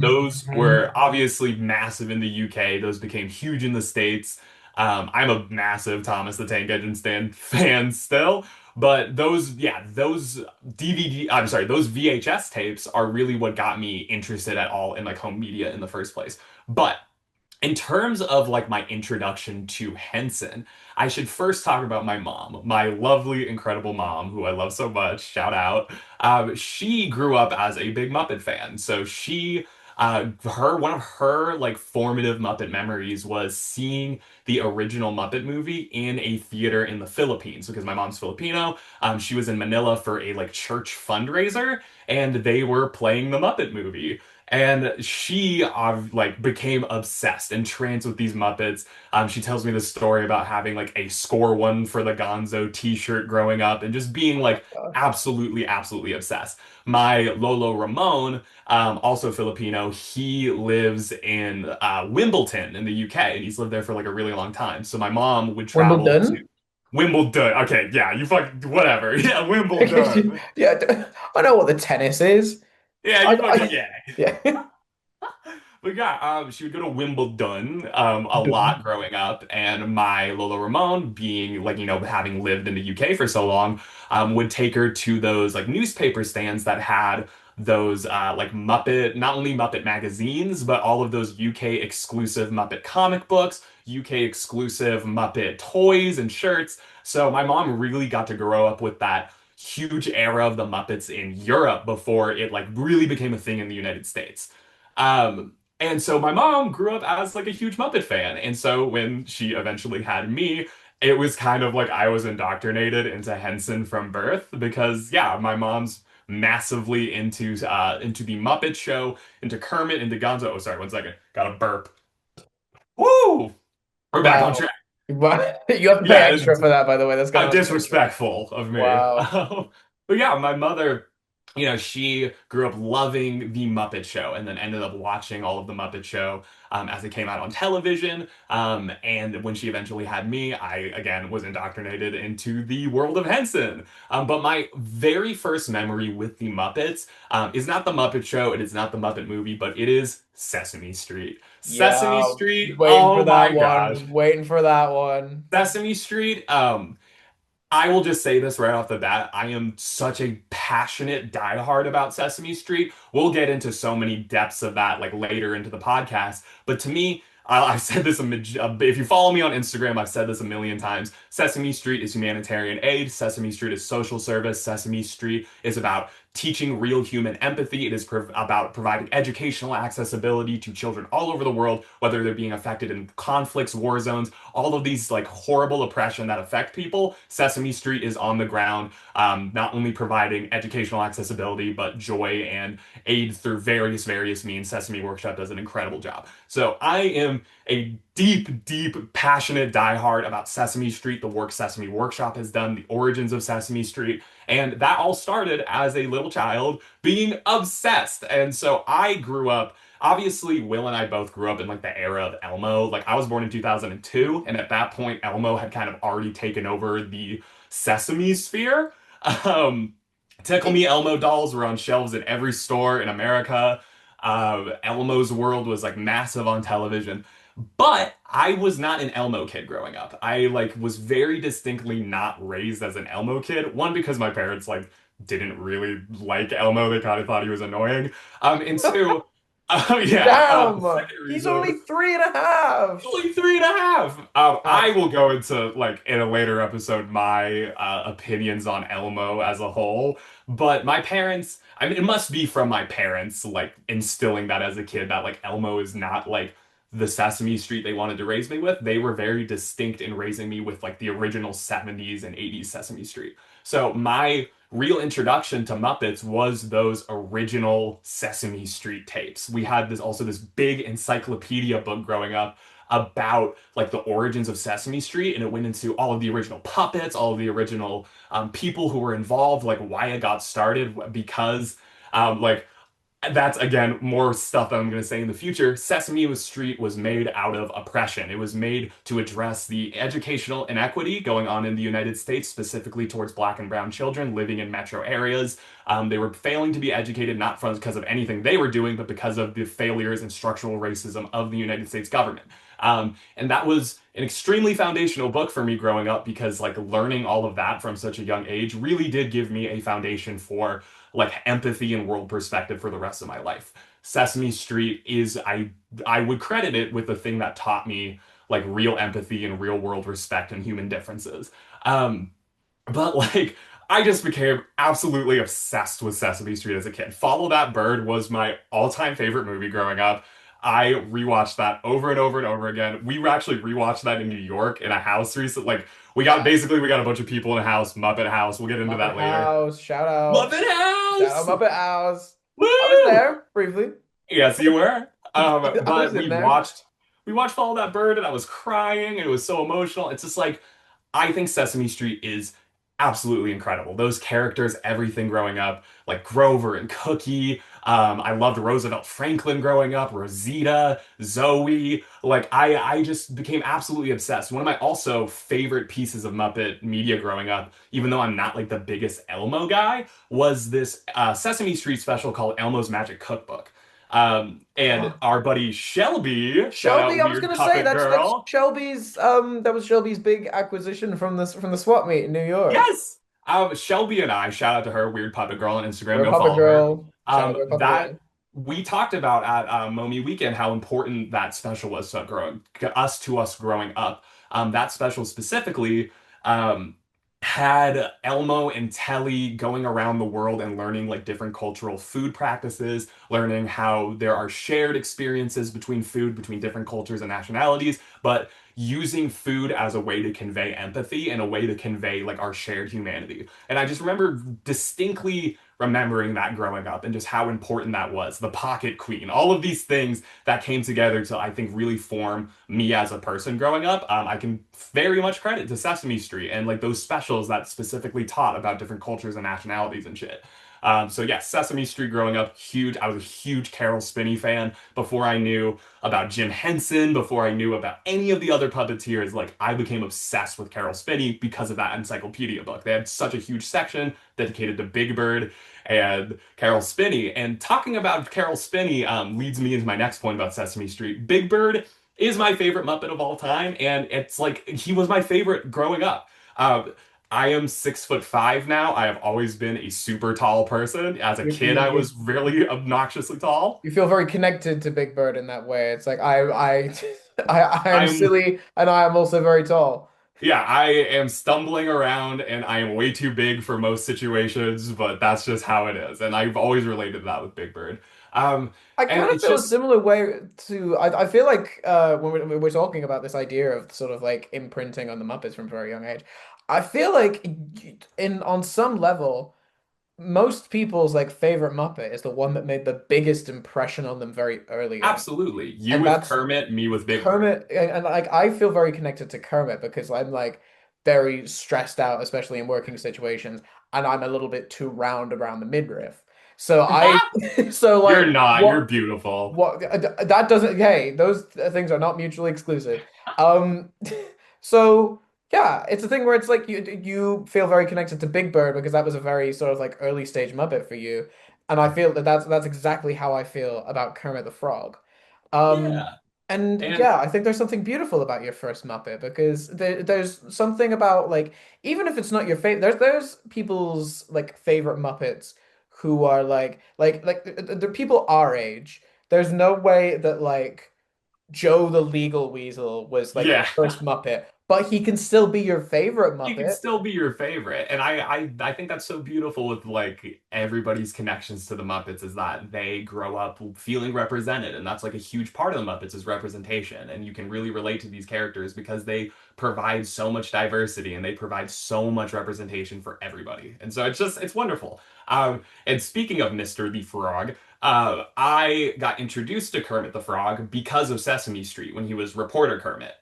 Those Mhm. were obviously massive in the UK. Those became huge in the States. I'm a massive Thomas the Tank Engine fan still, but those I'm sorry, those VHS tapes are really what got me interested at all in like home media in the first place. But in terms of like my introduction to Henson, I should first talk about my mom, my lovely, incredible mom, who I love so much. Shout out. She grew up as a big Muppet fan, so one of her like formative Muppet memories was seeing the original Muppet movie in a theater in the Philippines because my mom's Filipino. She was in Manila for a like church fundraiser, and they were playing the Muppet movie. And she like became obsessed and tranced with these Muppets. She tells me the story about having like a score one for the Gonzo t-shirt growing up and just being like Gosh. absolutely, absolutely obsessed. My Lolo Ramon, also Filipino, he lives in Wimbledon in the UK and he's lived there for like a really long time. So my mom would travel to Wimbledon? Wimbledon. Okay, yeah, you fuck whatever. Yeah, Wimbledon. Yeah, I know what the tennis is. Yeah, I, you fucking I yeah. yeah. But yeah, she would go to Wimbledon a lot growing up, and my Lola Ramon, being like, having lived in the UK for so long, would take her to those like newspaper stands that had those like Muppet, not only Muppet magazines, but all of those UK exclusive Muppet comic books, UK exclusive Muppet toys and shirts. So my mom really got to grow up with that huge era of the Muppets in Europe before it like really became a thing in the United States. And so my mom grew up as like a huge Muppet fan. And so when she eventually had me, it was kind of like I was indoctrinated into Henson from birth because yeah, my mom's massively into the Muppet Show, into Kermit, into Gonzo. Oh, sorry, one second. Got a burp. Woo! We're back on Wow. track. Wow. You have to pay Yeah, extra it's for that, by the way. That's gonna like extra. disrespectful of me. Wow. But yeah, my mother. she grew up loving the Muppet Show and then ended up watching all of the Muppet Show as it came out on television. And when she eventually had me, I again was indoctrinated into the world of Henson. But my very first memory with the Muppets is not the Muppet Show, it is not the Muppet movie, but it is Sesame Street. Sesame Yeah, Street, waiting for oh that my one. gosh. Was waiting for that one. Sesame Street, I will just say this right off the bat. I am such a passionate diehard about Sesame Street. We'll get into so many depths of that like later into the podcast. But to me, I've said this if you follow me on Instagram, I've said this a million times. Sesame Street is humanitarian aid. Sesame Street is social service. Sesame Street is about teaching real human empathy. It is about providing educational accessibility to children all over the world, whether they're being affected in conflicts, war zones, all of these like horrible oppression that affect people. Sesame Street is on the ground, not only providing educational accessibility, but joy and aid through various means. Sesame Workshop does an incredible job. So I am a deep, passionate diehard about Sesame Street, the work Sesame Workshop has done, the origins of Sesame Street. And that all started as a little child being obsessed. And so I grew up, obviously, Will and I both grew up in like the era of Elmo. Like I was born in 2002, and at that point, Elmo had kind of already taken over the Sesame sphere. Um, Tickle Me Elmo dolls were on shelves at every store in America. Elmo's World was like massive on television. But I was not an Elmo kid growing up. I like was very distinctly not raised as an Elmo kid. One, because my parents like didn't really like Elmo. They kind of thought he was annoying. And two, the Damn, second he's reason only 3.5. only three and a half. I That's will go into like in a later episode my opinions on Elmo as a whole. But my parents, I mean, it must be from my parents like instilling that as a kid that like Elmo is not like the Sesame Street they wanted to raise me with. They were very distinct in raising me with like the original 70s and 80s Sesame Street. So my real introduction to Muppets was those original Sesame Street tapes. We had this big encyclopedia book growing up about like the origins of Sesame Street, and it went into all of the original puppets, all of the original people who were involved, like why it got started, because like that's again more stuff that I'm going to say in the future. Sesame Street was made out of oppression. It was made to address the educational inequity going on in the United States, specifically towards Black and brown children living in metro areas. They were failing to be educated not because of anything they were doing, but because of the failures and structural racism of the United States government. And that was an extremely foundational book for me growing up because like learning all of that from such a young age really did give me a foundation for like empathy and world perspective for the rest of my life. Sesame Street is I would credit it with the thing that taught me like real empathy and real world respect and human differences. Um, but like I just became absolutely obsessed with Sesame Street as a kid. Follow That Bird was my all-time favorite movie growing up. I rewatched that over and over and over again. We actually rewatched that in New York in a house recently. Like yes. we got a bunch of people in a house, Muppet House. We'll get into Muppet that later. House, shout out. Muppet Shout out House! Muppet House. I was Woo! there briefly. Yes, you were. I was But in there. we watched Follow That Bird, and I was crying, and it was so emotional. It's just like I think Sesame Street is absolutely incredible. Those characters, everything growing up, like Grover and Cookie. I loved Roosevelt Franklin growing up, Rosita, Zoe. Like I just became absolutely obsessed. One of my also favorite pieces of Muppet media growing up, even though I'm not like the biggest Elmo guy, was this Sesame Street special called Elmo's Magic Cookbook. And our buddy Shelby, shout Shelby, out I was Weird gonna say Puppet that's Girl. Shelby's that was Shelby's big acquisition from the swap meet in New York. Yes. Shelby and I, shout out to her, Weird Puppet Girl on Instagram, We're go Puppet follow her. Girl. Shout out to Puppet That Girl. we talked about at Momi Weekend how important that special was to us growing up. That special specifically um, had Elmo and Telly going around the world and learning like different cultural food practices, learning how there are shared experiences between food, between different cultures and nationalities, but using food as a way to convey empathy and a way to convey like our shared humanity. And I just remember distinctly remembering that growing up and just how important that was. The Pocket Queen, all of these things that came together to, I think, really form me as a person growing up. I can very much credit to Sesame Street and like those specials that specifically taught about different cultures and nationalities and shit. So yeah, Sesame Street growing up, huge. I was a huge Carol Spinney fan before I knew about Jim Henson, before I knew about any of the other puppeteers. Like I became obsessed with Carol Spinney because of that encyclopedia book. They had such a huge section dedicated to Big Bird and Carol Spinney. And talking about Carol Spinney leads me into my next point about Sesame Street. Big Bird is my favorite Muppet of all time, and it's like he was my favorite growing up. Uh, I am 6'5" now. I have always been a super tall person. As a You, kid, you, I you was really obnoxiously tall. you feel very connected to Big Bird in that way. It's like I am I'm, silly and I am also very tall. yeah, I am stumbling around and I am way too big for most situations, but that's just how it is. And I've always related to that with Big Bird. Um, I and kind of it's feel a just similar way to I feel like when we're talking about this idea of sort of like imprinting on the Muppets from a very young age, I feel like in on some level most people's like favorite Muppet is the one that made the biggest impression on them very early on. absolutely you And with that's Kermit, me with Big Bird. Kermit, and like I feel very connected to Kermit because I'm like very stressed out, especially in working situations, and I'm a little bit too round around the midriff. So so You're like not, you're beautiful. that doesn't, hey, those things are not mutually exclusive. Um, so yeah, it's a thing where it's like you feel very connected to Big Bird because that was a very sort of like early stage Muppet for you, and I feel that that's exactly how I feel about Kermit the Frog. Um, Yeah. and And yeah, I think there's something beautiful about your first Muppet because there's something about like even if it's not your favorite, there's people's like favorite Muppets who are like the people our age. There's no way that like Joe the Legal Weasel was like your yeah. first Muppet, but he can still be your favorite He can Muppet. still be your favorite. And I think that's so beautiful with like everybody's connections to the Muppets is that they grow up feeling represented. And that's like a huge part of the Muppets is representation. And you can really relate to these characters because they provide so much diversity and they provide so much representation for everybody. And so it's wonderful. And speaking of Mr. the Frog, I got introduced to Kermit the Frog because of Sesame Street when he was reporter Kermit.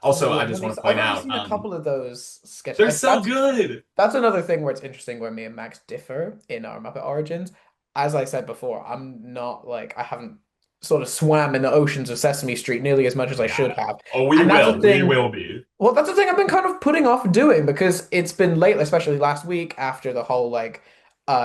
Also, I Oh, just want to I've point only out, seen a couple of those sketches. they're so good. That's another thing where it's interesting where me and Max differ in our Muppet Origins. As I said before, I'm not like I haven't sort of swam in the oceans of Sesame Street nearly as much as I should Yeah. have. Oh, we And that's a will. We thing. will be. Well, that's the thing I've been kind of putting off doing because it's been late, especially last week after the whole like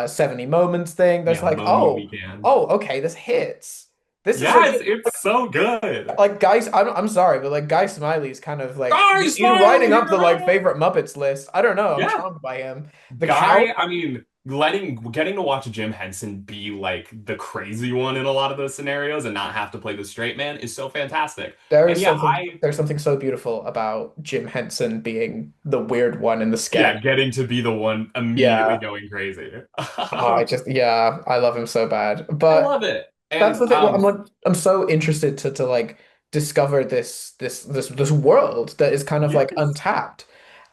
70 moments thing. There's Yeah, like, Mommy weekend. okay, this hits. This is Yeah, legit. it's so good. Like guys, I'm sorry, but like Guy Smiley's kind of like Guy he's riding Smiley, up here the like I am. favorite Muppets list. I don't know. I'm Yeah. charmed by him. The cow, Guy, I mean, getting to watch Jim Henson be like the crazy one in a lot of those scenarios and not have to play the straight man is so fantastic. And yeah, there's something so beautiful about Jim Henson being the weird one in the sketch. yeah, getting to be the one immediately Yeah. going crazy. Oh, yeah, I love him so bad. I But love it. that's And the thing. Well, I'm so interested to like discover this world that is kind of like yes. untapped.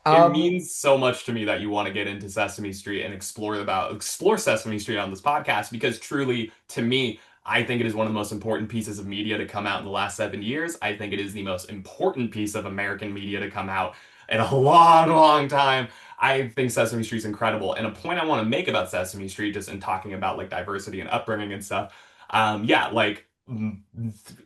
It Um, means so much to me that you want to get into Sesame Street and explore Sesame Street on this podcast because truly, to me, I think it is one of the most important pieces of media to come out in the last 7 years. I think it is the most important piece of American media to come out in a long, long time. I think Sesame Street's incredible. And a point I want to make about Sesame Street, just in talking about like diversity and upbringing and stuff, yeah, like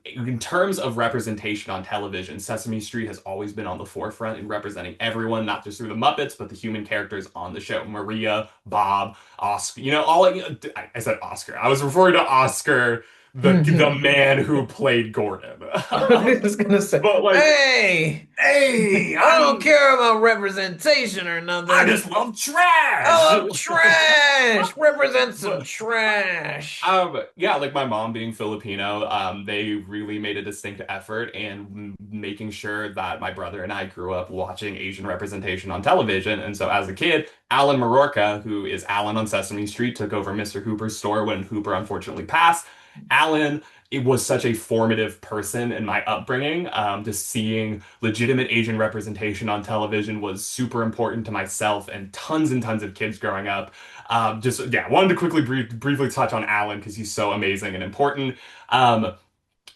in terms of representation on television, Sesame Street has always been on the forefront in representing everyone, not just through the Muppets, but the human characters on the show. Maria, Bob, Oscar, all I said Oscar. I was referring to Oscar, the man who played Gordon. I was gonna say, But like, hey, hey, I don't care about representation or I nothing. just love trash. I love trash. Represent some But trash. yeah, like my mom being Filipino, they really made a distinct effort in making sure that my brother and I grew up watching Asian representation on television. And so as a kid, Alan Marorka, who is Alan on Sesame Street, took over Mr. Hooper's store when Hooper unfortunately passed. Alan, it was such a formative person in my upbringing. Just seeing legitimate Asian representation on television was super important to myself and tons of kids growing up. Just yeah, wanted to quickly briefly touch on Alan because he's so amazing and important. Um,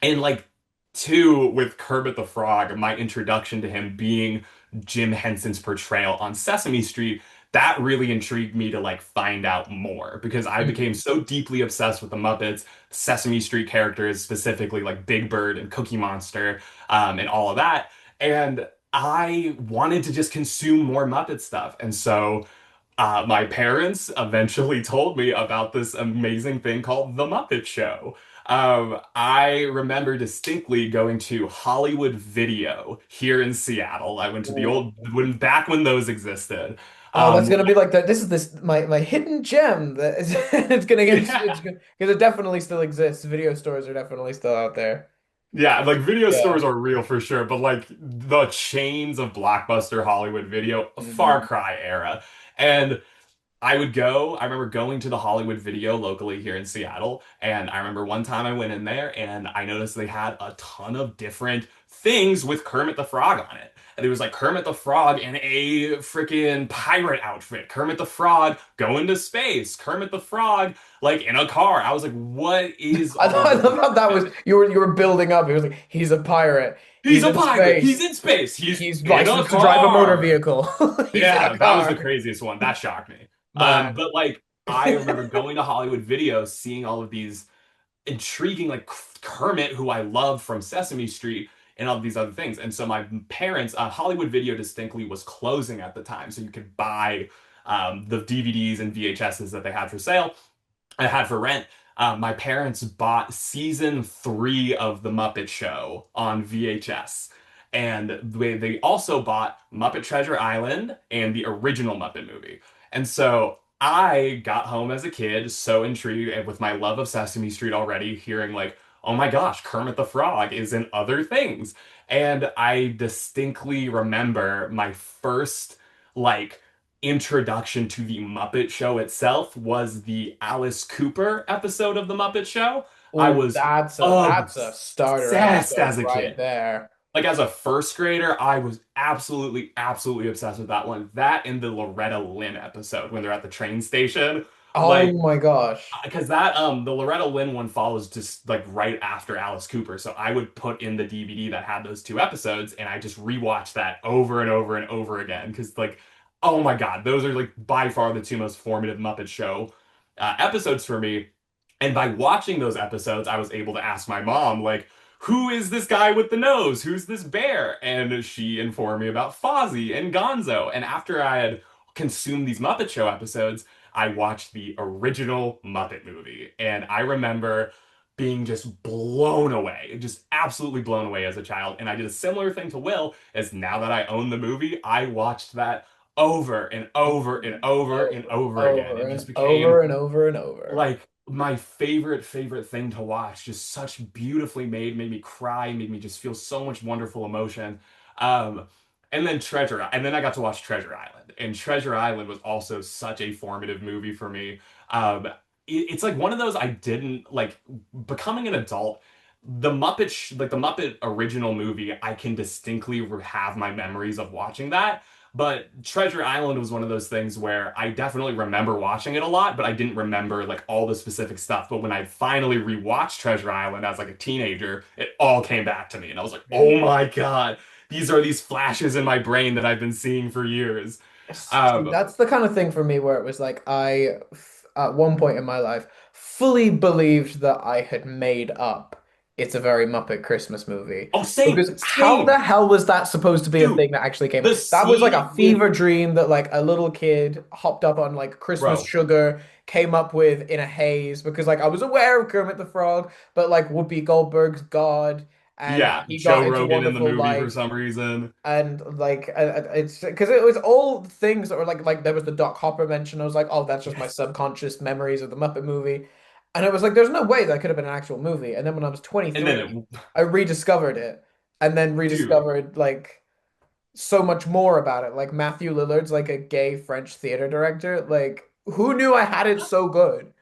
and like two with Kermit the Frog, my introduction to him being Jim Henson's portrayal on Sesame Street. that really intrigued me to like find out more because I became Mhm. so deeply obsessed with the Muppets, Sesame Street characters, specifically like Big Bird and Cookie Monster, and all of that. And I wanted to just consume more Muppet stuff. And so my parents eventually told me about this amazing thing called The Muppet Show. I remember distinctly going to Hollywood Video here in Seattle. I went to the old, back when those existed. Oh, that's Um, gonna be like the this is this my hidden gem that is it's gonna get it's yeah, because it definitely still exists. Video stores are definitely still out there. yeah, like video Yeah. stores are real for sure, but like the chains of Blockbuster Hollywood Video, Far Hmm. Cry era. And I remember going to the Hollywood Video locally here in Seattle, and I remember one time I went in there and I noticed they had a ton of different things with Kermit the Frog on it. And it was like Kermit the Frog in a freaking pirate outfit, Kermit the Frog going to space, Kermit the Frog like in a car. I was like, what is all I this? love how that was you were building up. It was like he's a pirate. He's He's a in pirate, he's space. in space, he's He's in a licensed to drive a motor car. vehicle. He's in a Yeah, that was the car. craziest one. That shocked me. Man. But like I remember going to Hollywood Video, seeing all of these intriguing like Kermit, who I love from Sesame Street, and all of these other things. And so my parents, Hollywood Video distinctly was closing at the time, so you could buy the DVDs and VHSs that they had for sale. I had for rent. My parents bought season 3 of The Muppet Show on VHS. And they also bought Muppet Treasure Island and the original Muppet movie. And so I got home as a kid, so intrigued, and with my love of Sesame Street already, hearing like, oh my gosh, Kermit the Frog is in other things. And I distinctly remember my first like introduction to the Muppet Show itself was the Alice Cooper episode of the Muppet Show. I Oh, was that's a starter obsessed episode as a right kid. there. Like as a first grader, I was absolutely, absolutely obsessed with that one. That and the Loretta Lynn episode when they're at the train station. Oh Like my gosh. because that the Loretta Lynn one follows just like right after Alice Cooper. So I would put in the DVD that had those 2 episodes and I just rewatched that over and over and over again because like oh my God, those are like by far the 2 most formative Muppet Show episodes for me. And by watching those episodes, I was able to ask my mom like, who is this guy with the nose? Who's this bear? And she informed me about Fozzie and Gonzo. And after I had consumed these Muppet Show episodes, I watched the original Muppet movie, and I remember being just blown away, just absolutely blown away as a child. And I did a similar thing to Will, as now that I own the movie, I watched that over and over and over and Over, over again. over It just and over became and over and over. like my favorite thing to watch, just such beautifully made me cry, made me just feel so much wonderful emotion. um and then I got to watch Treasure Island, and Treasure Island was also such a formative movie for me. It's like one of those I didn't like. Becoming an adult, the Muppet original movie, I can distinctly have my memories of watching that. But Treasure Island was one of those things where I definitely remember watching it a lot, but I didn't remember like all the specific stuff. But when I finally rewatched Treasure Island as like a teenager, it all came back to me, and I was like, "Oh my God, these are these flashes in my brain that I've been seeing for years." See, Um, that's the kind of thing for me where it was like at one point in my life, fully believed that I had made up It's a Very Muppet Christmas Movie. oh, Because how the same, hell was that supposed to be a dude. thing that actually came? The That was like scene a with fever dream that like a little kid hopped up on like Christmas bro, sugar, came up with in a haze because like I was aware of Kermit the Frog, but like Whoopi Goldberg's God, and yeah, he Joe got into Rogan in the Wonderful movie for Life. some reason. And like it's because it was all things that were like there was the Doc Hopper mention. I was like, oh, that's just my Yes, subconscious memories of the Muppet movie. And it was like, there's no way that could have been an actual movie. And then when I was and then 23, I rediscovered it and then dude. rediscovered like so much more about it. Like Matthew Lillard's like a gay French theater director. Like, who knew I had it so good?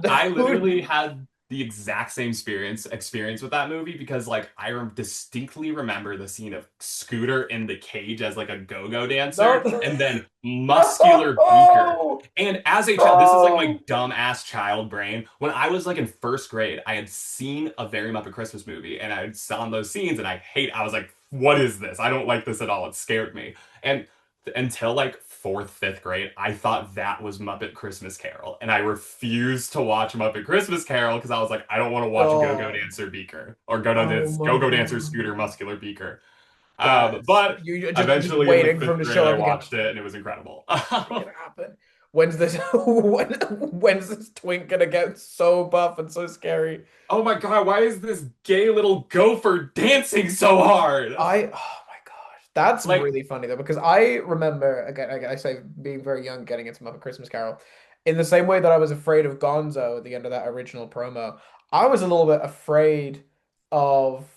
I literally Who had the exact same experience with that movie because like distinctly remember the scene of Scooter in the cage as like a go-go dancer, no and then Muscular Beaker. no And as a child, this is like my no dumb-ass child brain. When I was like in first grade, I had seen a Very Muppet Christmas movie, and I saw those scenes, and I was like, what is this? I don't like this at all. It scared me. And until like fourth, fifth grade, I thought that was Muppet Christmas Carol, and I refused to watch Muppet Christmas Carol because I was like, I don't want to watch Go-Go God. Dancer Beaker or Go-Go Oh Dance, my Go-Go Dancer Scooter God. Muscular Beaker. That's But you're just eventually in the waiting for fifth him to grade, show I up again. watched it, and it was incredible. Make it happen. When's this when's this twink gonna get so buff and so scary? Oh my God, why is this gay little gopher dancing so hard? Oh my gosh, that's Like, really funny though because I remember again, I say being very young, getting into Muppet Christmas Carol, in the same way that I was afraid of Gonzo at the end of that original promo. I was a little bit afraid of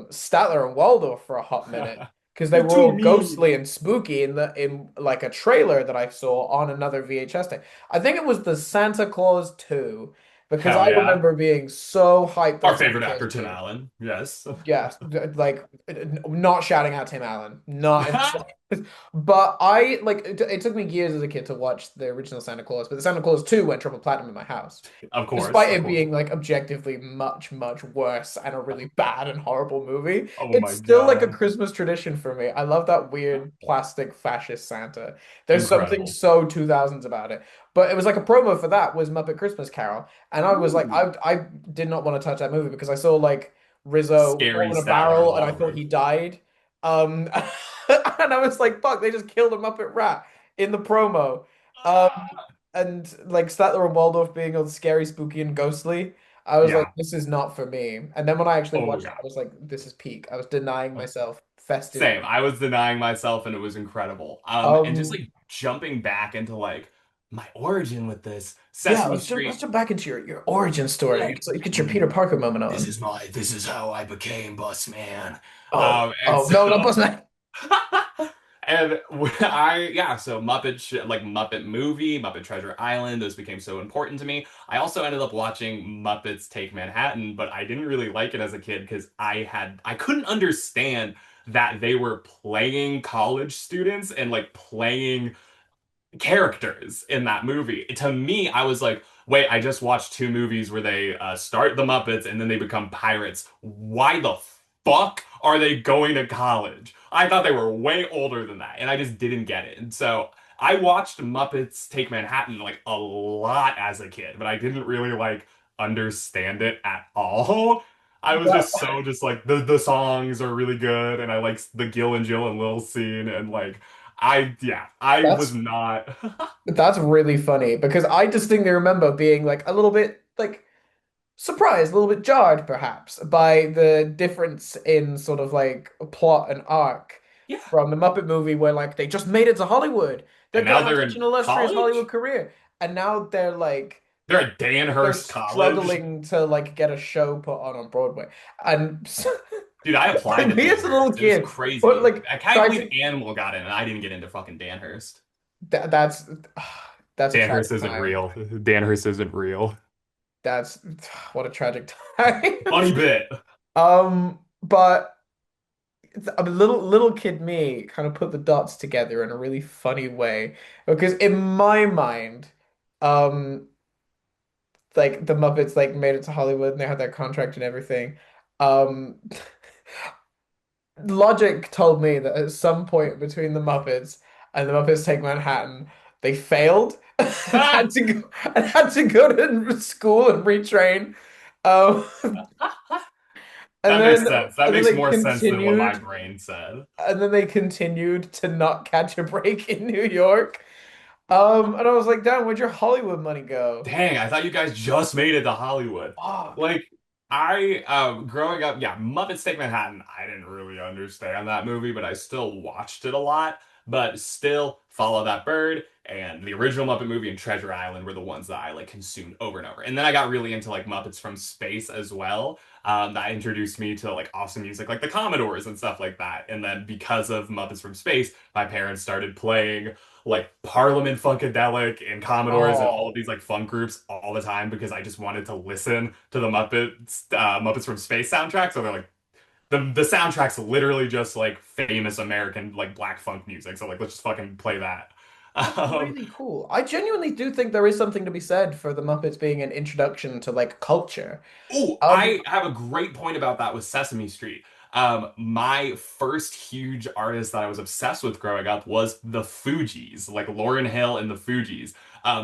Statler and Waldorf for a hot minute because they you're were too all mean. ghostly and spooky in like a trailer that I saw on another VHS tape. I think it was the Santa Claus 2 because I Hell yeah. remember being so hyped Our that Santa favorite Claus actor, Tim 2. Allen. Yes. Yes, like not shouting out Tim Allen, not in the slightest. But I like it took me years as a kid to watch the original Santa Claus, but the Santa Claus 2 went triple platinum in my house. Of course, Despite of it course. being like objectively much, much worse and a really bad and horrible movie, Oh it's my still like a God. Christmas tradition for me. I love that weird plastic fascist Santa. There's something Incredible. so 2000s about it. But it was like a promo for that was Muppet Christmas Carol. And I was like, Ooh. I did not want to touch that movie because I saw like Rizzo Scary fall in a Statler and barrel and I thought Waldorf. he died. Um, and I was like, fuck, they just killed a Muppet rat in the promo. Um, Ah! and like Statler and Waldorf being all scary, spooky, and ghostly, I was like, Yeah. this is not for me. And then when I actually Oh watched it, yeah. I was like, this is peak. I was denying myself festive. Same. I was denying myself and it was incredible. And just Um, like jumping back into like my origin with this yeah, Sesame let's Street. jump back into your origin story. Like, So you get your Peter Parker moment on. this is how I became Bus Man. And Oh no, not so Buzzman. And yeah, so like Muppet Movie, Muppet Treasure Island, those became so important to me. I also ended up watching Muppets Take Manhattan, but I didn't really like it as a kid because I couldn't understand that they were playing college students and like playing characters in that movie. To me, I was like, wait, I just watched two movies where they start the Muppets and then they become pirates. Why the fuck are they going to college? I thought they were way older than that, and I just didn't get it. And so I watched Muppets Take Manhattan like a lot as a kid, but I didn't really like understand it at all. I was That, just so just like the songs are really good, and I like the Gil and Jill and Lil scene, and like I was that's not. that's really funny because I distinctly remember being like a little bit like surprised, a little bit jarred perhaps by the difference in sort of like plot and arc Yeah. from the Muppet movie where like they just made it to Hollywood. They're And now gonna have they're such an in illustrious Hollywood college? career. And now They're at they're Danhurst College? struggling to like get a show put on Broadway. And Dude, I applied to me as a little Danhurst. It was kid, but crazy. like I can't trying believe to Animal got in and I didn't get into fucking Danhurst. that's that's a Danhurst tragic isn't time. real. Danhurst isn't real. That's what a tragic time. Funny bit. But a little kid me kind of put the dots together in a really funny way because in my mind, um, like the Muppets like made it to Hollywood and they had their contract and everything. Um, logic told me that at some point between the Muppets and the Muppets Take Manhattan, they failed and Ah! had to go to school and retrain. Um, That makes sense. That and then makes they more sense than what my continued brain said. to not catch a break in New York. And I was like, damn, where'd your Hollywood money go? Dang, I thought you guys just made it to Hollywood. Fuck. Like, growing up, yeah, Muppets Take Manhattan, I didn't really understand that movie, but I still watched it a lot. But still, Follow That Bird and the original Muppet movie and Treasure Island were the ones that I like consumed over and over. And then I got really into like Muppets from Space as well. That introduced me to like awesome music like the Commodores and stuff like that. And then because of Muppets from Space, my parents started playing like Parliament Funkadelic and Commodores and all of Oh, these like funk groups all the time because I just wanted to listen to the Muppets from Space soundtrack. So they're like the soundtrack's literally just like famous American like black funk music. So like let's just fucking play that. that's Um, really cool. I genuinely do think there is something to be said for the Muppets being an introduction to like culture. Oh, Um, I have a great point about that with Sesame Street. My first huge artist that I was obsessed with growing up was the Fugees, like Lauryn Hill and the Fugees,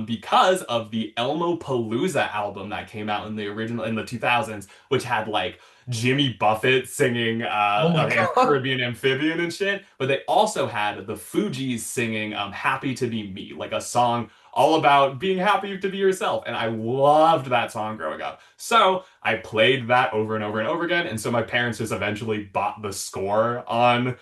because of the Elmo Palooza album that came out in the original in the 2000s, which had like Jimmy Buffett singing Oh my a God. Caribbean amphibian and shit. But they also had the Fugees singing "Happy to Be Me," like a song all about being happy to be yourself. And I loved that song growing up. So I played that over and over and over again. And so my parents just eventually bought the score on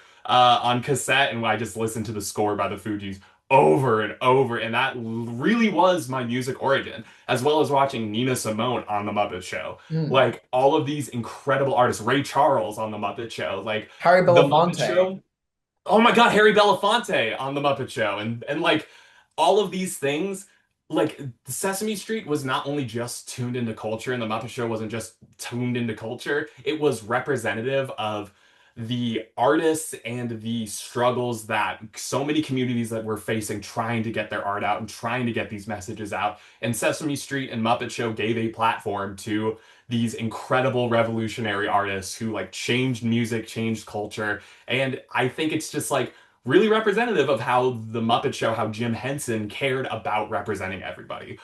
cassette, and I just listened to the score by the Fugees over and over. And that really was my music origin, as well as watching Nina Simone on The Muppet Show. Mm. Like all of these incredible artists, Ray Charles on The Muppet Show, like Harry The Muppet Belafonte. Show. Oh my God, Harry Belafonte on The Muppet Show, and like all of these things, like Sesame Street was not only just tuned into culture, and The Muppet Show wasn't just tuned into culture, it was representative of the artists and the struggles that so many communities that were facing trying to get their art out and trying to get these messages out. And Sesame Street and Muppet Show gave a platform to these incredible revolutionary artists who like changed music, changed culture, and I think it's just like really representative of how the Muppet Show, how Jim Henson cared about representing everybody.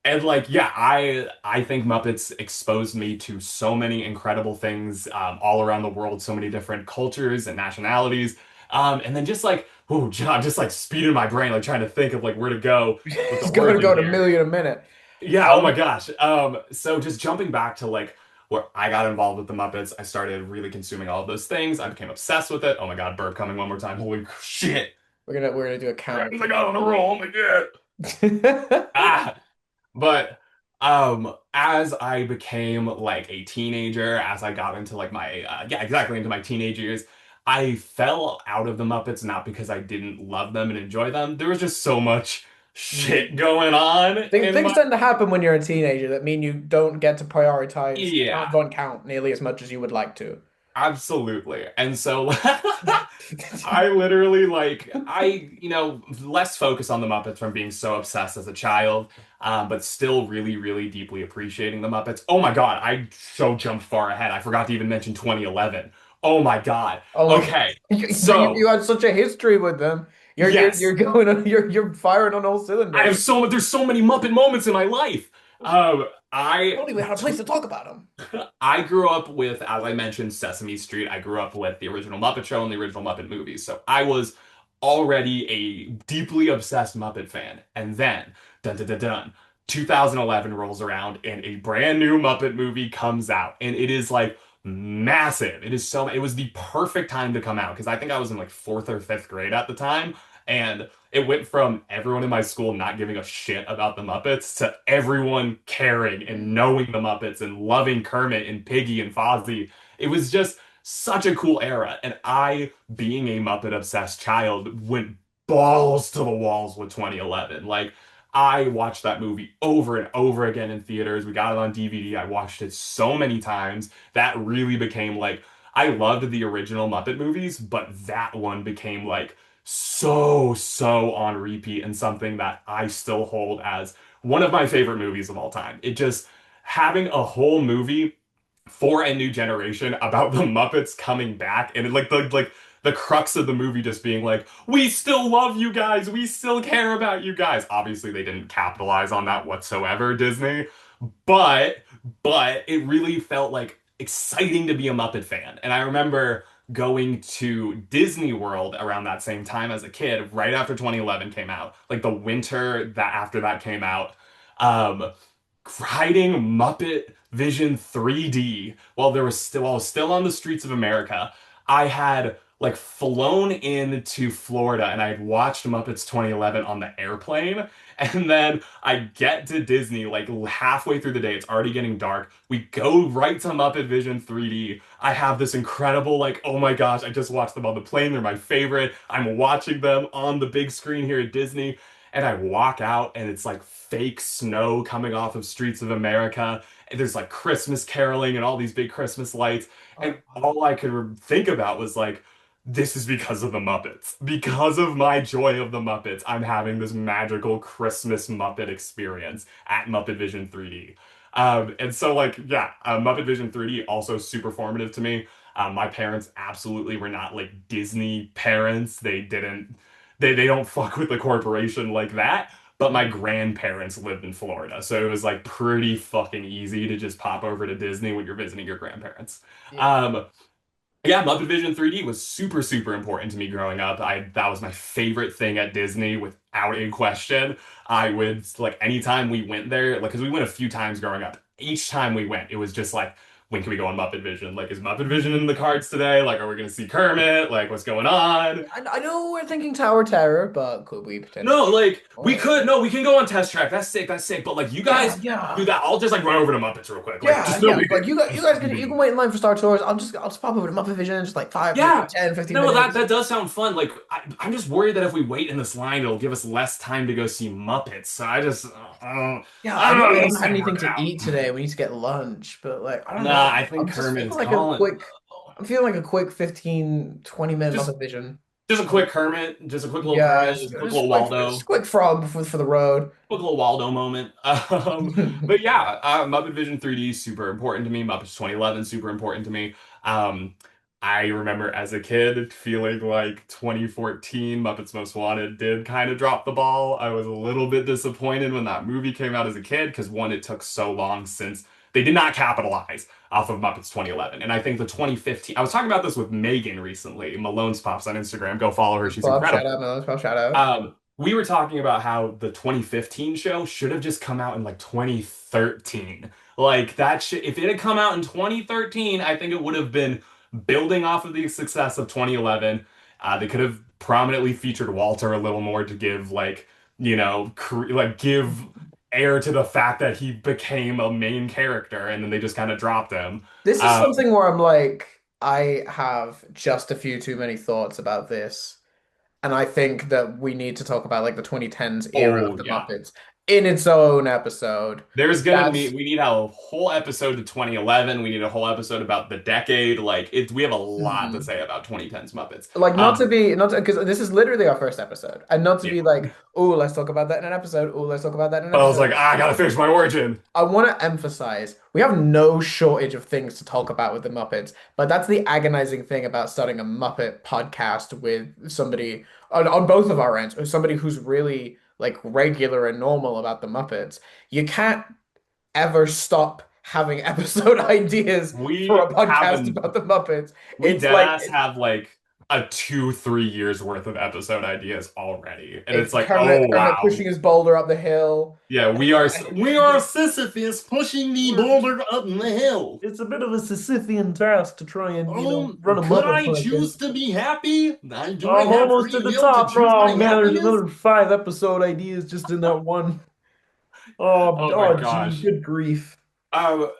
And like, yeah, I think Muppets exposed me to so many incredible things all around the world, so many different cultures and nationalities. And then just like, oh, I'm just like speeding my brain, like trying to think of like where to go with the It's going to origin go to a here. million a minute. Yeah, oh my Um, gosh. So just jumping back to like where I got involved with the Muppets, I started really consuming all of those things. I became obsessed with it. Oh my God, burp coming one more time. Holy shit. we're gonna do a I count. got on a roll. Oh my God. Ah, but as I became like a teenager, as I got into like my yeah, exactly into my teenage years, I fell out of the Muppets not because I didn't love them and enjoy them. There was just so much shit Mm. going on in Things my tend to happen when you're a teenager that mean you don't get to prioritize yeah. hands-on count nearly as much as you would like to. Absolutely. And so I literally like less focus on the Muppets from being so obsessed as a child, but still really, really deeply appreciating the Muppets. Oh my God, I so jumped far ahead. I forgot to even mention 2011. Oh my God. Oh my God. Okay. You So, had such a history with them. You're yes, going on, you're firing on all I cylinders. have there's so many Muppet moments in my life. I don't even have a place to talk about them. I grew up with, as I mentioned, Sesame Street. I grew up with the original Muppet Show and the original Muppet movies. So I was already a deeply obsessed Muppet fan. And then, dun dun dun dun, 2011 rolls around and a brand new Muppet movie comes out. And it is like massive. It was the perfect time to come out because I think I was in like fourth or fifth grade at the time. And it went from everyone in my school not giving a shit about the Muppets to everyone caring and knowing the Muppets and loving Kermit and Piggy and Fozzie. It was just such a cool era. And I, being a Muppet obsessed child, went balls to the walls with 2011. Like, I watched that movie over and over again in theaters. We got it on DVD. I watched it so many times. That really became like, I loved the original Muppet movies, but that one became like, so on repeat and something that I still hold as one of my favorite movies of all time. It just having a whole movie for a new generation about the Muppets coming back and the crux of the movie just being like, we still love you guys, we still care about you guys. Obviously, they didn't capitalize on that whatsoever, Disney, but it really felt like exciting to be a Muppet fan. And I remember going to Disney World around that same time as a kid, right after 2011 came out, like the winter that after that came out. Um, Riding Muppet Vision 3D while I was still on the streets of America. I had like flown into Florida and I had watched Muppets 2011 on the airplane. And then I get to Disney like halfway through the day. It's already getting dark. We go right to Muppet Vision 3D. I have this incredible, like, oh my gosh, I just watched them on the plane. They're my favorite. I'm watching them on the big screen here at Disney. And I walk out and it's like fake snow coming off of streets of America. And there's like Christmas caroling and all these big Christmas lights. And all I could think about was like, this is because of the Muppets. Because of my joy of the Muppets, I'm having this magical Christmas Muppet experience at Muppet Vision 3D. And so, like, yeah, Muppet Vision 3D also super formative to me. My parents absolutely were not like Disney parents. They don't fuck with the corporation like that. But my grandparents lived in Florida, so it was like pretty fucking easy to just pop over to Disney when you're visiting your grandparents. Yeah. Um, yeah, Muppet Vision 3D was super, super important to me growing up. That was my favorite thing at Disney without a question. I would like anytime we went there, like because we went a few times growing up. Each time we went, it was just like, when can we go on Muppet Vision? Like, is Muppet Vision in the cards today? Like, are we gonna see Kermit? Like, what's going on? I know we're thinking Tower Terror, but could we No, potentially? like we Oh, could, no, we can go on test track. That's sick, that's sick. But like you yeah, guys do yeah. that. I'll just like run over to Muppets real quick. Like, Yeah, just no yeah. big Like deal. you Just guys no can big you can deal. wait in line for Star Tours. I'll just pop over to Muppet Vision in just like five, maybe Yeah. 10, 15 No, that minutes. that does sound fun. Like I'm just worried that if we wait in this line, it'll give us less time to go see Muppets. So Yeah, I I don't know know. we We'll haven't see had how we work anything it to out. eat today. We need to get lunch, but like I don't know. Nah, I think I'm just Kermit feeling is like a calling. quick. I'm feeling like a quick 15, 20 minute Just Muppet Vision. just a quick Kermit, just a quick little Yeah, Kermit, just a quick little just Waldo. quick frog for the road. Quick little Waldo moment. But yeah, Muppet Vision 3D is super important to me. Muppets 2011 super important to me. Um, I remember as a kid feeling like 2014 Muppets Most Wanted did kind of drop the ball. I was a little bit disappointed when that movie came out as a kid because one, it took so long since they did not capitalize off of Muppets 2011. And I think the 2015, I was talking about this with Megan recently, Malone's Pops on Instagram. Go follow her. She's Bob, shout incredible. out, Melons, Bob, shout out. We were talking about how the 2015 show should have just come out in like 2013. Like that shit, if it had come out in 2013, I think it would have been building off of the success of 2011. They could have prominently featured Walter a little more to give like, like give air to the fact that he became a main character and then they just kind of dropped him. This is Um, something where I'm like, I have just a few too many thoughts about this. And I think that we need to talk about like the 2010s era of oh the yeah. Muppets in its own episode. We That's need a whole episode to 2011. We need a whole episode about the decade. We have a lot to hmm. say about 2010's Muppets. Like not to Um, be not because this is literally our first episode, and not to yeah. be like, oh, let's talk about that in an episode. Oh, let's talk about that in an But I was episode. like, I gotta finish my origin. I want to emphasize we have no shortage of things to talk about with the Muppets, but that's the agonizing thing about starting a Muppet podcast with somebody on both of our ends, or somebody who's really like regular and normal about the Muppets. You can't ever stop having episode ideas for We a have podcast an about the Muppets. we It's dead like ass have like a 2, 3 years worth of episode ideas already, and it's it's like, oh Kermit wow, pushing his boulder up the hill. yeah, we are Sisyphus pushing the We're boulder up the hill. it's a bit of a Sisyphian task to try and, run a Could Muppet I podcast. choose to be happy? Do I I'm have almost free at the will to top. choose Oh my man, there's happiness? another five episode ideas just in that one. Oh my Oh, gee, gosh. good grief. Um,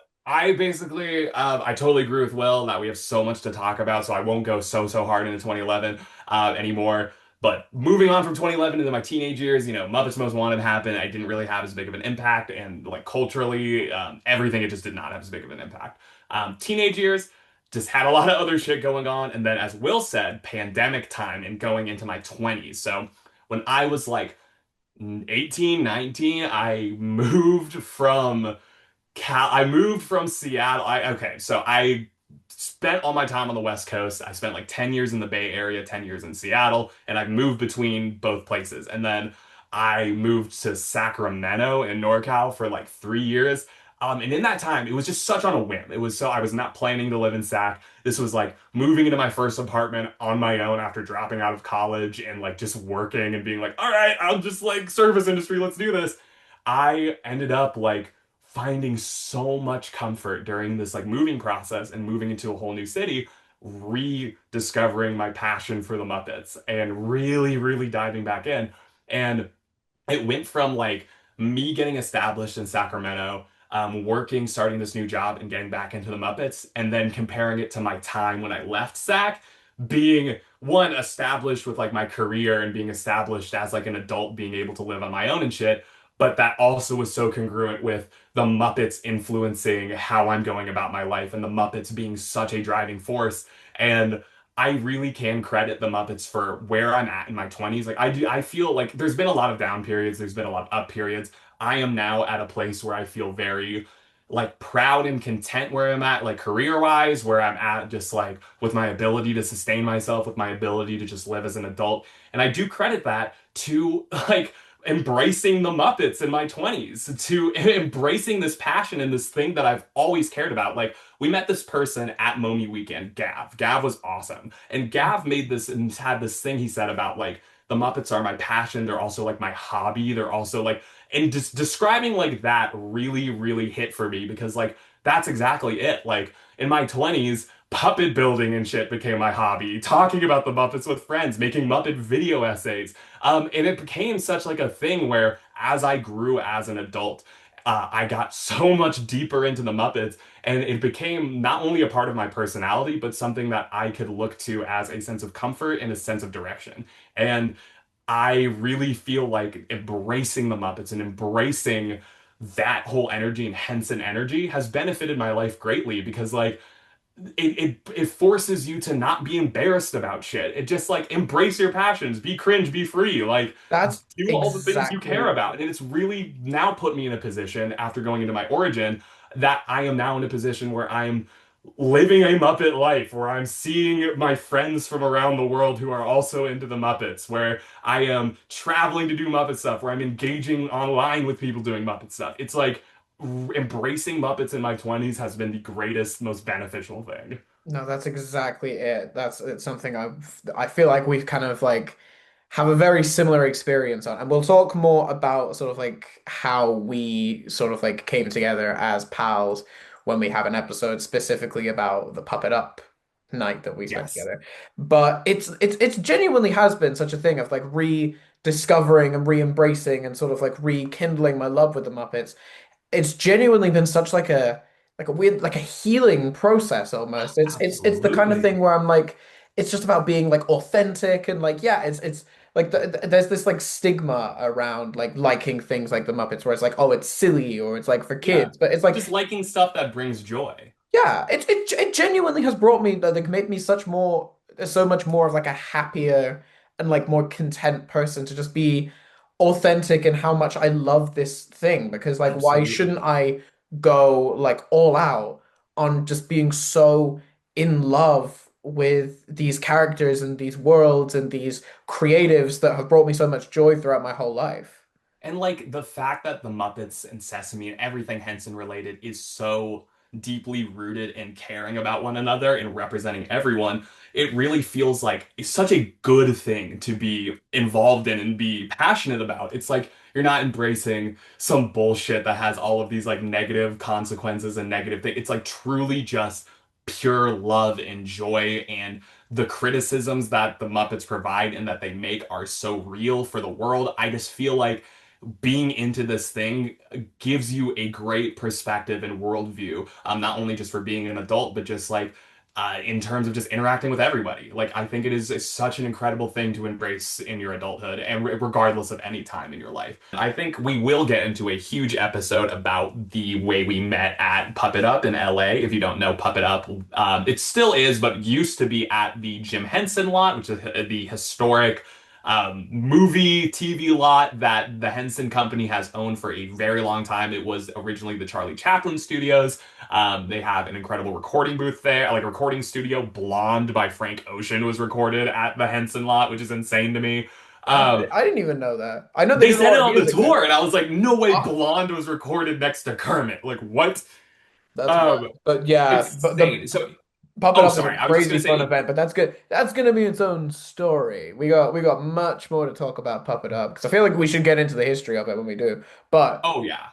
I totally agree with Will that we have so much to talk about, so I won't go so hard into 2011 anymore. But moving on from 2011 into my teenage years, Muppets Most Wanted happened. I didn't really have as big of an impact, and like culturally, everything, it just did not have as big of an impact. Teenage years just had a lot of other shit going on, and then as Will said, pandemic time and going into my 20s. So when I was like 18, 19, I moved from Seattle. So I spent all my time on the West Coast. I spent like 10 years in the Bay Area, 10 years in Seattle, and I've moved between both places. And then I moved to Sacramento in NorCal for like 3 years. And in that time, it was just such on a whim. I was not planning to live in Sac. This was like moving into my first apartment on my own after dropping out of college and like just working and being like, all right, I'll just like service industry, let's do this. I ended up like finding so much comfort during this like moving process and moving into a whole new city, rediscovering my passion for the Muppets and really, really diving back in. And it went from like me getting established in Sacramento, working, starting this new job, and getting back into the Muppets, and then comparing it to my time when I left Sac, being one established with like my career and being established as like an adult, being able to live on my own and shit. But that also was so congruent with the Muppets influencing how I'm going about my life and the Muppets being such a driving force. And I really can credit the Muppets for where I'm at in my 20s. I feel like there's been a lot of down periods, there's been a lot of up periods. I am now at a place where I feel very like proud and content where I'm at, like career-wise, where I'm at just like with my ability to sustain myself, with my ability to just live as an adult. And I do credit that to like embracing the Muppets in my 20s, to embracing this passion and this thing that I've always cared about. Like we met this person at Momi Weekend, Gav. Gav was awesome. And Gav made this and had this thing he said about like the Muppets are my passion. They're also like my hobby. They're also like, and just describing like that really, really hit for me because like that's exactly it. Like in my 20s, puppet building and shit became my hobby. Talking about the Muppets with friends, making Muppet video essays. And it became such like a thing where as I grew as an adult, I got so much deeper into the Muppets, and it became not only a part of my personality, but something that I could look to as a sense of comfort and a sense of direction. And I really feel like embracing the Muppets and embracing that whole energy and Henson energy has benefited my life greatly because like it forces you to not be embarrassed about shit. It just like embrace your passions, be cringe, be free, like That's do all the things you care exactly. about. And it's really now put me in a position after going into my origin that I am now in a position where I'm living a Muppet life, where I'm seeing my friends from around the world who are also into the Muppets, where I am traveling to do Muppet stuff, where I'm engaging online with people doing Muppet stuff. It's like embracing Muppets in my 20s has been the greatest, most beneficial thing. No, that's exactly it. That's it's something I feel like we've kind of like have a very similar experience on. And we'll talk more about sort of like how we sort of like came together as pals when we have an episode specifically about the Puppet Up night that we spent Yes. together. But it's genuinely has been such a thing of like rediscovering and re-embracing and sort of like rekindling my love with the Muppets. It's genuinely been such like a weird like a healing process almost. It's the kind of thing Absolutely. where I'm like it's just about being like authentic and like yeah, it's like there's this like stigma around like liking things like the Muppets where it's like oh it's silly or it's like for Yeah. kids, but it's like Just liking stuff that brings joy. yeah, it genuinely has brought me like made me so much more of like a happier and like more content person to just be authentic in how much I love this thing because like why shouldn't Absolutely. I go like all out on just being so in love with these characters and these worlds and these creatives that have brought me so much joy throughout my whole life. And like the fact that the Muppets and Sesame and everything Henson related is so deeply rooted in caring about one another and representing everyone, it really feels like it's such a good thing to be involved in and be passionate about. It's like you're not embracing some bullshit that has all of these like negative consequences and negative things. It's like truly just pure love and joy, and the criticisms that the Muppets provide and that they make are so real for the world. I just feel like being into this thing gives you a great perspective and worldview, not only just for being an adult, but just like in terms of just interacting with everybody. Like, I think it is such an incredible thing to embrace in your adulthood and regardless of any time in your life. I think we will get into a huge episode about the way we met at Puppet Up in LA. If you don't know Puppet Up, it still is, but used to be at the Jim Henson lot, which is the historic movie TV lot that the Henson Company has owned for a very long time. It was originally the Charlie Chaplin Studios. They have an incredible recording booth there, like a recording studio. Blonde by Frank Ocean was recorded at the Henson lot, which is insane to me. Um, I didn't even know that. I know they they did a said lot it of on the music there. tour, and I was like, no way, Ah, Blonde was recorded next to Kermit. Like, what? that's wild. Um, But yeah, it's but the insane. So, Puppet oh, Up is a sorry, I was just crazy gonna fun say, event, but that's good. That's gonna be its own story. We got much more to talk about Puppet Up because I feel like we should get into the history of it when we do. But oh yeah.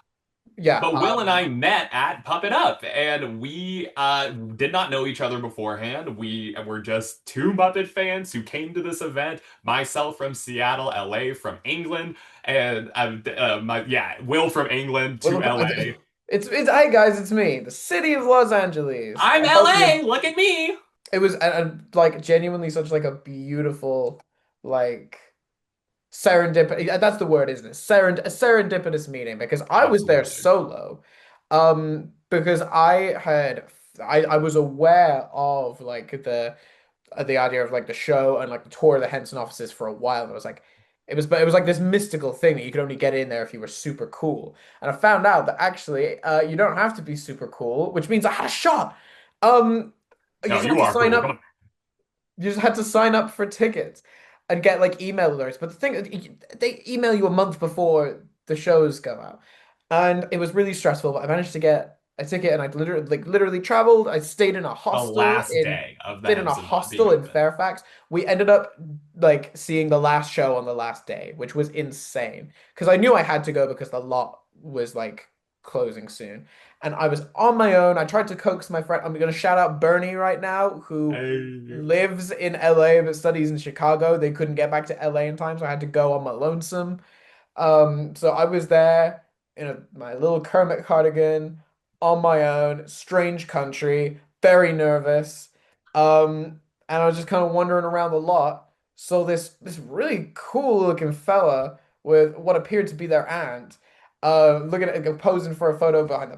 yeah, But Will and I met at Puppet Up, and we did not know each other beforehand. We were just two Muppet fans who came to this event. Myself from Seattle, LA from England, and yeah, Will from England to LA. it's hey guys, it's me, the city of Los Angeles. I'm I hope you. LA. Look at me. It was like genuinely such like a beautiful like serendipity. That's the word, isn't it? A serendipitous meeting because I was there Absolutely. solo. Because I was aware of like the idea of like the show and like the tour of the Henson offices for a while. And I was like, But it was like this mystical thing that you could only get in there if you were super cool. And I found out that actually you don't have to be super cool, which means I had a shot. Um, you No, just had you to are sign cool. Come up. on. You just had to sign up for tickets and get like email alerts. But the thing, they email you a month before the shows go out, and it was really stressful. But I managed to get a ticket, and I literally traveled. I The last day of the stayed in a Henson lot being hostel in open. Fairfax. We ended up like seeing the last show on the last day, which was insane because I knew I had to go because the lot was like closing soon. And I was on my own. I tried to coax my friend. I'm going to shout out Bernie right now, who Hey. lives in LA but studies in Chicago. They couldn't get back to LA in time, so I had to go on my lonesome. So I was there in my little Kermit cardigan on my own, strange country, very nervous. And I was just kind of wandering around the lot. So this really cool looking fella with what appeared to be their aunt, looking at posing for a photo behind the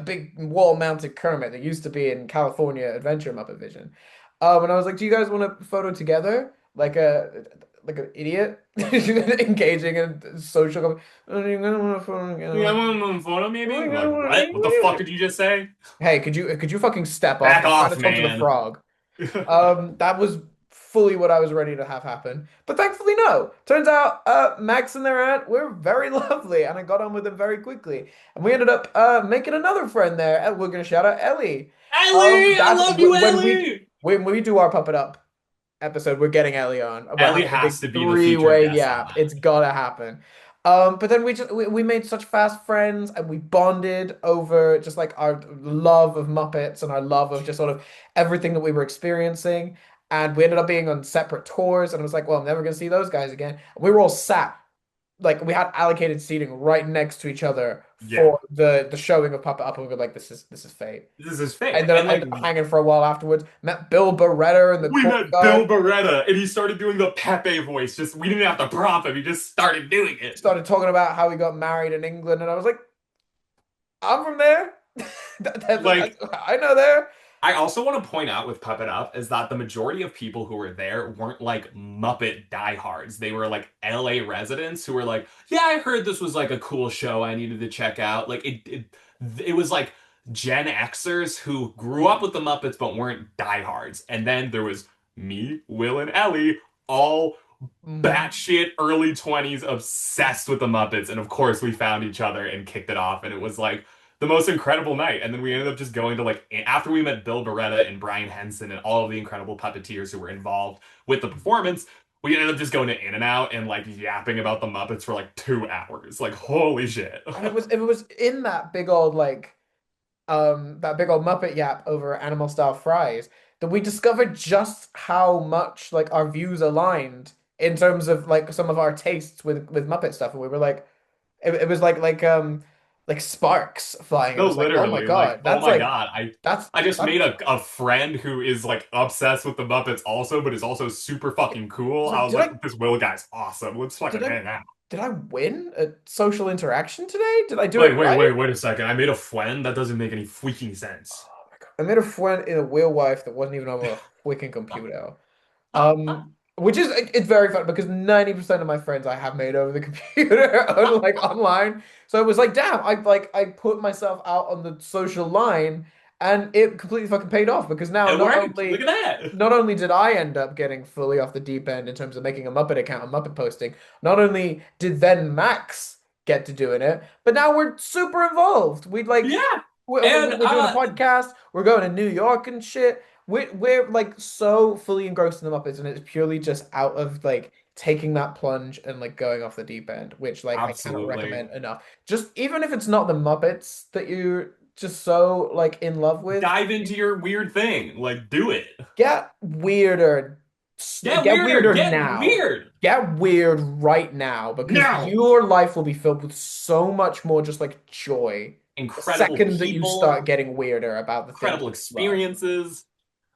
big wall mounted Kermit that used to be in California Adventure Muppet Vision. And I was like, "Do you guys want a photo together?" Like an idiot engaging in social. Yeah, I'm on photo maybe? Like, what? What the fuck did you just say? Hey, could you fucking step off? Back I'm trying off, to talk to the man. frog. That was fully what I was ready to have happen. But thankfully, no. Turns out, Max and their aunt were very lovely, and I got on with them very quickly. And we ended up making another friend there. And we're gonna shout out Ellie. Ellie! I That's love you, when Ellie! we do our Puppet Up episode, we're getting Ellie on. We're Ellie having a has big to be the featured three-way guest on yap. It's that. gotta happen. But then we made such fast friends and we bonded over just like our love of Muppets and our love of just sort of everything that we were experiencing. And we ended up being on separate tours, and I was like, well, I'm never gonna see those guys again. We were all sat like we had allocated seating right next to each other Yeah. for the showing of Puppet Up, and we were like, this is fate. This is fate. And then And I like ended up hanging for a while afterwards. Met Bill Beretta in the we met Bill courtyard. Beretta and he started doing the Pepe voice. Just we didn't have to prompt him. He just started doing it. Started talking about how he got married in England, and I was like, I'm from there. Like I know there. I also want to point out with Puppet Up is that the majority of people who were there weren't like Muppet diehards. They were like LA residents who were like, "Yeah, I heard this was like a cool show I needed to check out." Like it was like Gen Xers who grew up with the Muppets but weren't diehards. And then there was me, Will, and Ellie, all Mhm. batshit early 20s obsessed with the Muppets. And of course, we found each other and kicked it off. And it was like the most incredible night. And then we ended up just going to like, after we met Bill Beretta and Brian Henson and all of the incredible puppeteers who were involved with the performance, we ended up just going to In-N-Out and like yapping about the Muppets for like 2 hours. Like, holy shit. And it was in that big old Muppet yap over animal style fries that we discovered just how much like our views aligned in terms of like some of our tastes with Muppet stuff. And we were like, it was like sparks flying. It No, was like, oh my literally, like, God, oh my God, that's I just that's made a friend who is like obsessed with the Muppets also, but is also super fucking cool. it's I like, was like, this Will guy's awesome. Let's did fucking I hang out. did I win a social interaction today? Did I do Wait, it wait, right? wait, wait a second. I made a friend? That doesn't make any freaking sense. Oh my God. I made a friend in a real life that wasn't even over a freaking computer. Which is it's very fun because 90% of my friends I have made over the computer on like online. So it was like, damn, I put myself out on the social line and it completely fucking paid off because now It worked. Look at that. not only did I end up getting fully off the deep end in terms of making a Muppet account and Muppet posting, not only did then Max get to doing it, but now we're super involved. We'd like Yeah. And we're doing a podcast. We're going to New York and shit. We're like so fully engrossed in the Muppets, and it's purely just out of like taking that plunge and like going off the deep end, which like I cannot absolutely recommend enough. Just even if it's not the Muppets that you're just so like in love with, dive into your weird thing. Like, do it. get weirder. Get Get weirder. weirder Get now. weird. Get weird right now because Now. your life will be filled with so much more just like joy the Incredible second that you people, start getting weirder about the things incredible that you love. experiences.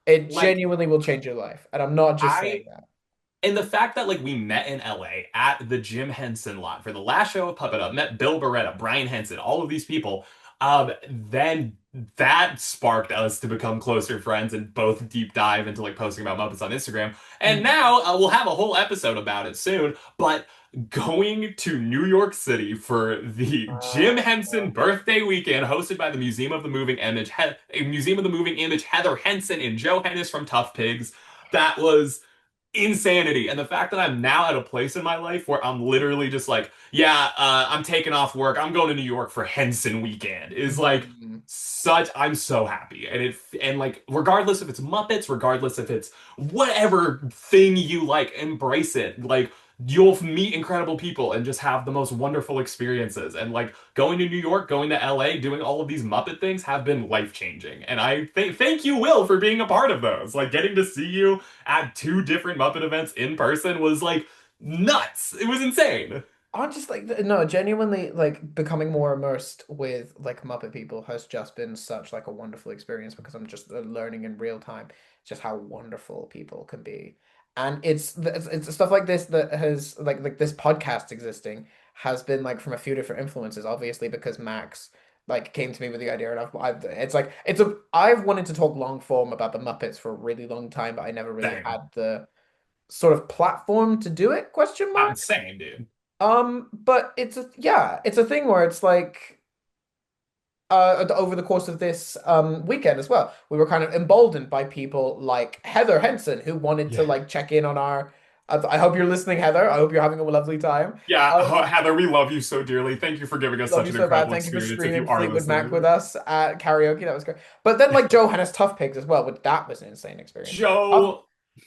It Like, genuinely will change your life. And I'm not just saying I that. And the fact that like we met in LA at the Jim Henson lot for the last show of Puppet Up, met Bill Beretta, Brian Henson, all of these people, then that sparked us to become closer friends and both deep dive into like posting about Muppets on Instagram. And Mm. now we'll have a whole episode about it soon. But going to New York City for the Jim Uh, Henson birthday weekend hosted by the Museum of the Moving Image, Museum of the Moving Image, Heather Henson and Joe Hennis from Tough Pigs. That was insanity. And the fact that I'm now at a place in my life where I'm literally just like, yeah, I'm taking off work. I'm going to New York for Henson weekend is like mhm. I'm so happy. And like, regardless if it's Muppets, regardless if it's whatever thing you like, embrace it. Like, you'll meet incredible people and just have the most wonderful experiences. And like going to New York, going to LA, doing all of these Muppet things have been life-changing. And I thank you, Will, for being a part of those. Like getting to see you at two different Muppet events in person was like nuts. It was insane. I'm just like no, genuinely like becoming more immersed with like Muppet people has just been such like a wonderful experience because I'm just learning in real time just how wonderful people can be. And it's stuff like this that has like this podcast existing has been like from a few different influences, obviously because Max like came to me with the idea and it's like I've wanted to talk long form about the Muppets for a really long time, but I never really Same. had the sort of platform to do it, question I'm mark. same, dude. But it's a thing where it's like over the course of this weekend as well, we were kind of emboldened by people like Heather Henson who wanted to Yeah. like check in on our I hope you're listening, Heather. I hope you're having a lovely time. Yeah, Um, Heather, we love you so dearly. Thank you for giving us love such you an so bad. incredible Thank you for experience if you screaming are Fleetwood Mac with listening. us at karaoke. That was great. But then like Johannes Tough Pigs as well, but that was an insane experience. Joe,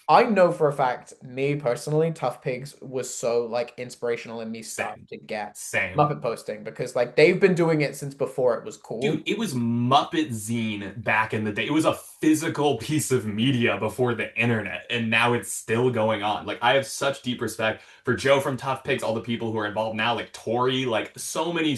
I know for a fact, me personally, Tough Pigs was so like inspirational in me starting same. to get Same. Muppet posting because like they've been doing it since before it was Dude, cool. it was Muppet Zine back in the day. It was a physical piece of media before the internet, and now it's still going on. Like, I have such deep respect for Joe from Tough Pigs, all the people who are involved now, like Tori, like so many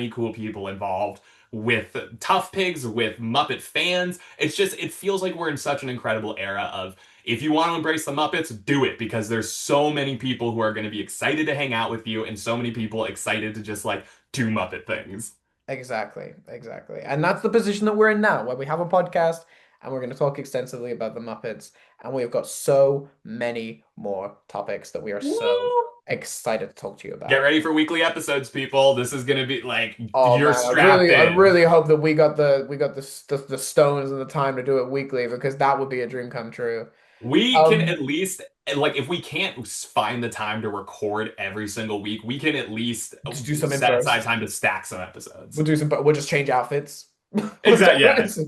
cool people involved with Tough Pigs, with Muppet fans. It's just, it feels like we're in such an incredible era of if you want to embrace the Muppets, do it because there's so many people who are going to be excited to hang out with you, and so many people excited to just like do Muppet things. Exactly, exactly. And that's the position that we're in now, where we have a podcast and we're going to talk extensively about the Muppets. And we've got so many more topics that we are so Woo! excited to talk to you Get about. ready for weekly episodes, people. This is gonna be like Oh you're man, strapped I in. really hope that we got the stones and the time to do it weekly because that would be a dream come true. We can Um, at least like if we can't find the time to record every single week, we can at least to do some set aside intros. time to stack some episodes. We'll just change outfits. We'll Exactly. do Yeah. this.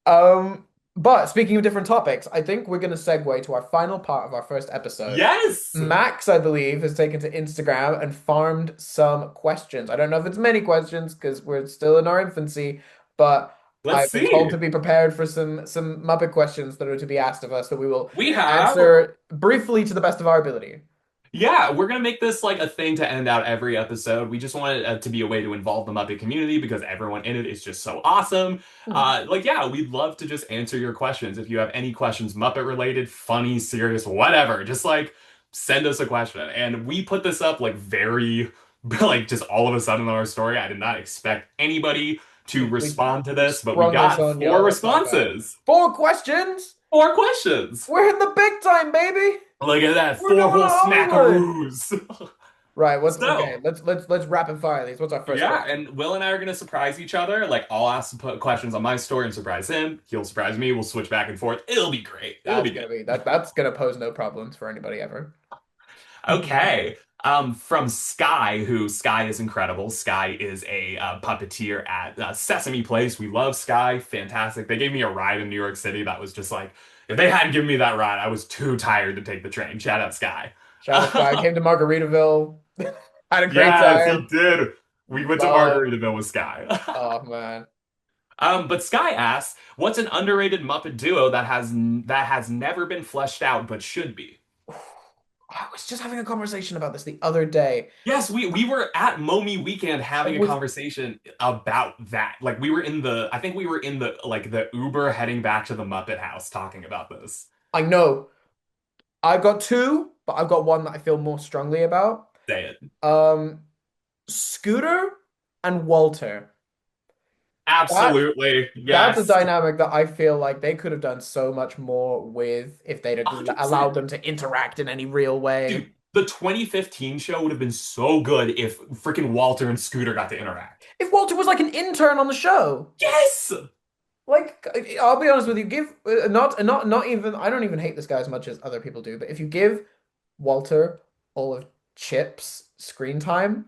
Um, but speaking of different topics, I think we're going to segue to our final part of our first episode. Yes. Max, I believe, has taken to Instagram and farmed some questions. I don't know if it's many questions because we're still in our infancy, but Let's I've been told see. to be prepared for some Muppet questions that are to be asked of us that we will We have answer briefly to the best of our ability. Yeah, we're gonna make this like a thing to end out every episode. We just want it to be a way to involve the Muppet community because everyone in it is just so awesome. Hmm. Like, yeah, we'd love to just answer your questions. If you have any questions, Muppet related, funny, serious, whatever, just like send us a question. And we put this up like very, like just all of a sudden in our story. I did not expect anybody to respond to We this, but we sprung this got on four y'all like that. responses, 4 questions? four questions. We're in the big time, baby. Look at that, We're four going to whole Hollywood. smackaroos. Right, what's okay, So. let's rapid fire these. What's our first Yeah, question? and Will and I are gonna surprise each other. Like I'll ask to put questions on my story and surprise him. He'll surprise me. We'll switch back and forth. It'll be great. It'll be good. That's gonna pose no problems for anybody ever. Okay. From Sky, who Sky is incredible. Sky is a puppeteer at Sesame Place. We love Sky. Fantastic. They gave me a ride in New York City that was just like, if they hadn't given me that ride, I was too tired to take the train. Shout out Sky. Shout out to Sky. Came to Margaritaville. Had a great Yes, he time. did. We went to Love. Margaritaville with Sky. Oh man. But Sky asks, "What's an underrated Muppet duo that has never been fleshed out but should be?" I was just having a conversation about this the other day. Yes, we were at Momi Weekend It having a was conversation about that. Like we were in the, I think we were in the like the Uber heading back to the Muppet House talking about this. I know. I've got two, but I've got one that I feel more strongly about. Say it. Um, Scooter and Walter. That Absolutely, That's a yes, dynamic that I feel like they could have done so much more with if they'd 100%. allowed them to interact in any real way. The 2015 show would have been so good if freaking Walter and Scooter got to interact. If Walter was like an intern on the show. Yes! Like, I'll be honest with you, give not even I don't even hate this guy as much as other people do, but if you give Walter all of Chip's screen time,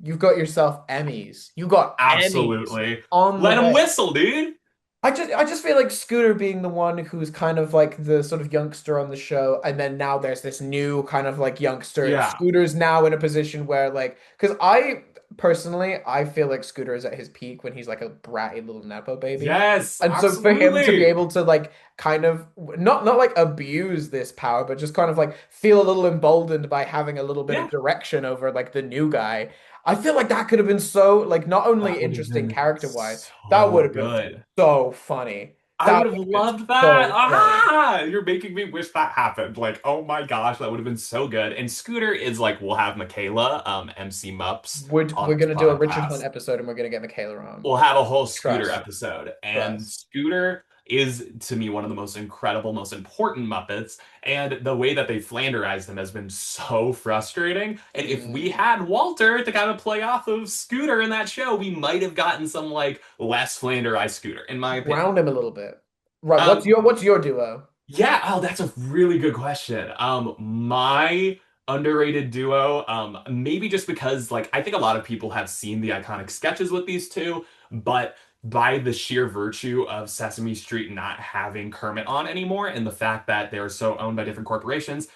you've got yourself Emmys. You got Emmys Absolutely. on the Let him way. whistle, dude. I just feel like Scooter being the one who's kind of like the sort of youngster on the show, and then now there's this new kind of like youngster. Yeah. Scooter's now in a position where like, because I personally I feel like Scooter is at his peak when he's like a bratty little nepo baby, Yes, and so for him to be absolutely. able to like kind of not like abuse this power, but just kind of like feel a little emboldened by having a little bit of Yeah. direction over like the new guy. I feel like that could have been so like not only That would have interesting been character wise, that would so have been good. so funny. I That would have would have been loved that. so funny. Ah, you're making me wish that happened. Like, oh my gosh, that would have been so good. And Scooter is like, we'll have Michaela, MC Mups We're on this gonna do a Richard Hunt podcast. episode and we're gonna get Michaela on. We'll have a whole Scooter Trust. episode. And Trust. Scooter is, to me, one of the most incredible, most important Muppets. And the way that they flanderized him has been so frustrating. And if we Mm. had Walter to kind of play off of Scooter in that show, we might have gotten some like less flanderized Scooter, in my opinion. Ground him a little bit. Right. What's Um, your duo? yeah, oh, that's a really good question. My underrated duo, maybe just because like I think a lot of people have seen the iconic sketches with these two, but by the sheer virtue of Sesame Street not having Kermit on anymore and the fact that they're so owned by different corporations,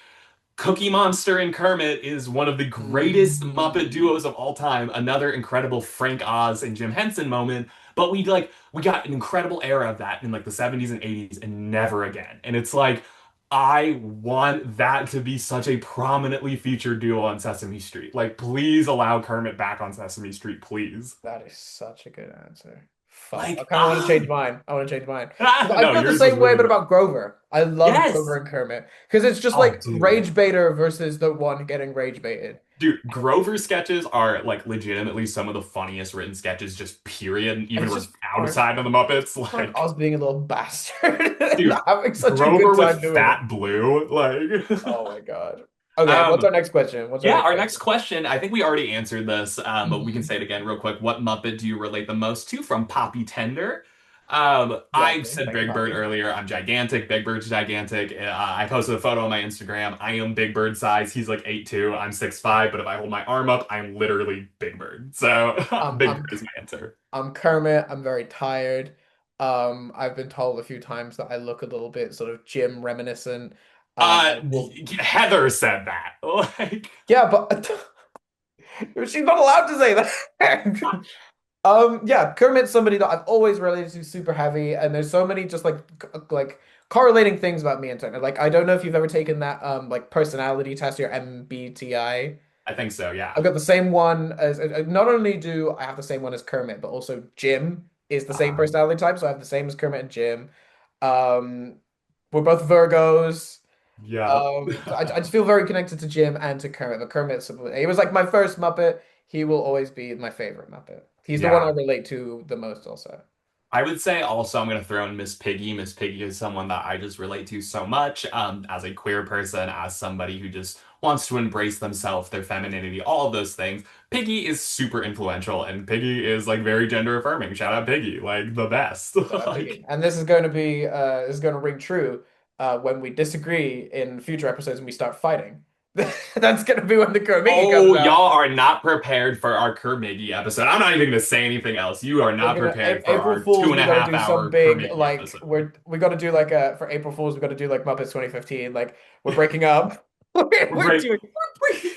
Cookie Monster and Kermit is one of the greatest Muppet Mm. duos of all time. Another incredible Frank Oz and Jim Henson moment. But we got an incredible era of that in like the 70s and 80s and never again. And it's like I want that to be such a prominently featured duo on Sesame Street. Like please allow Kermit back on Sesame Street, please. That is such a good answer. Fuck. I Like kind of want to change mine. I want to change mine. 'Cause I no, feel the yours was same way, really but good. about Grover. I love Grover Yes. and Kermit because it's just Oh, like dude. rage baiter versus the one getting rage baited. Dude, Grover sketches are like legitimately some of the funniest written sketches, just period, And even it's when just outside of the Muppets. Frank Like, Oz being a little bastard and dude, having such a good Grover with time doing it. Fat Blue, like, Oh my God. Okay, what's our um, next question? What's our yeah. next Our next question? question, I think we already answered this, but we can Hmm. say it again real quick. What Muppet do you relate the most to from Poppy Tender? I Lovely. said Thank you, Big Bird Poppy. earlier. I'm gigantic. Big Bird's gigantic. I posted a photo on my Instagram. I am Big Bird size. He's like 8'2". I'm 6'5", but if I hold my arm up, I'm literally Big Bird. So Um, Big I'm Bird is my answer. I'm Kermit. I'm very tired. I've been told a few times that I look a little bit sort of Jim reminiscent. Uh, Well, Heather said that. Like, yeah, but she's not allowed to say that. Yeah, Kermit's somebody that I've always related to super heavy, and there's so many just like correlating things about me and Turner. Like, I don't know if you've ever taken that like personality test, your MBTI. I think so, I've yeah. got the same one as not only do I have the same one as Kermit, but also Jim is the same Um, personality type, so I have the same as Kermit and Jim. Um, we're both Virgos. yeah. So I just feel very connected to Jim and to Kermit. But he was like my first Muppet. He will always be my favorite Muppet. He's the one I Yeah. relate to the most, also. I would say also I'm gonna throw in Miss Piggy. Miss Piggy is someone that I just relate to so much, as a queer person, as somebody who just wants to embrace themselves, their femininity, all of those things. Piggy is super influential, and Piggy is like very gender affirming. Shout out Piggy, like the best. Shout out Like, Piggy. And this is going to be this is going to ring true when we disagree in future episodes and we start fighting. That's going to be when the Kermiggy comes oh, out. y'all are not prepared for our Kermiggy episode. I'm not even gonna say anything else. You are We're not gonna prepared for April our two Fools. and We a got to half do some hour big Kermiggy like episode. we got to do like for April Fools. We got to do like Muppets 2015. Like we're breaking up. We're Right. doing we're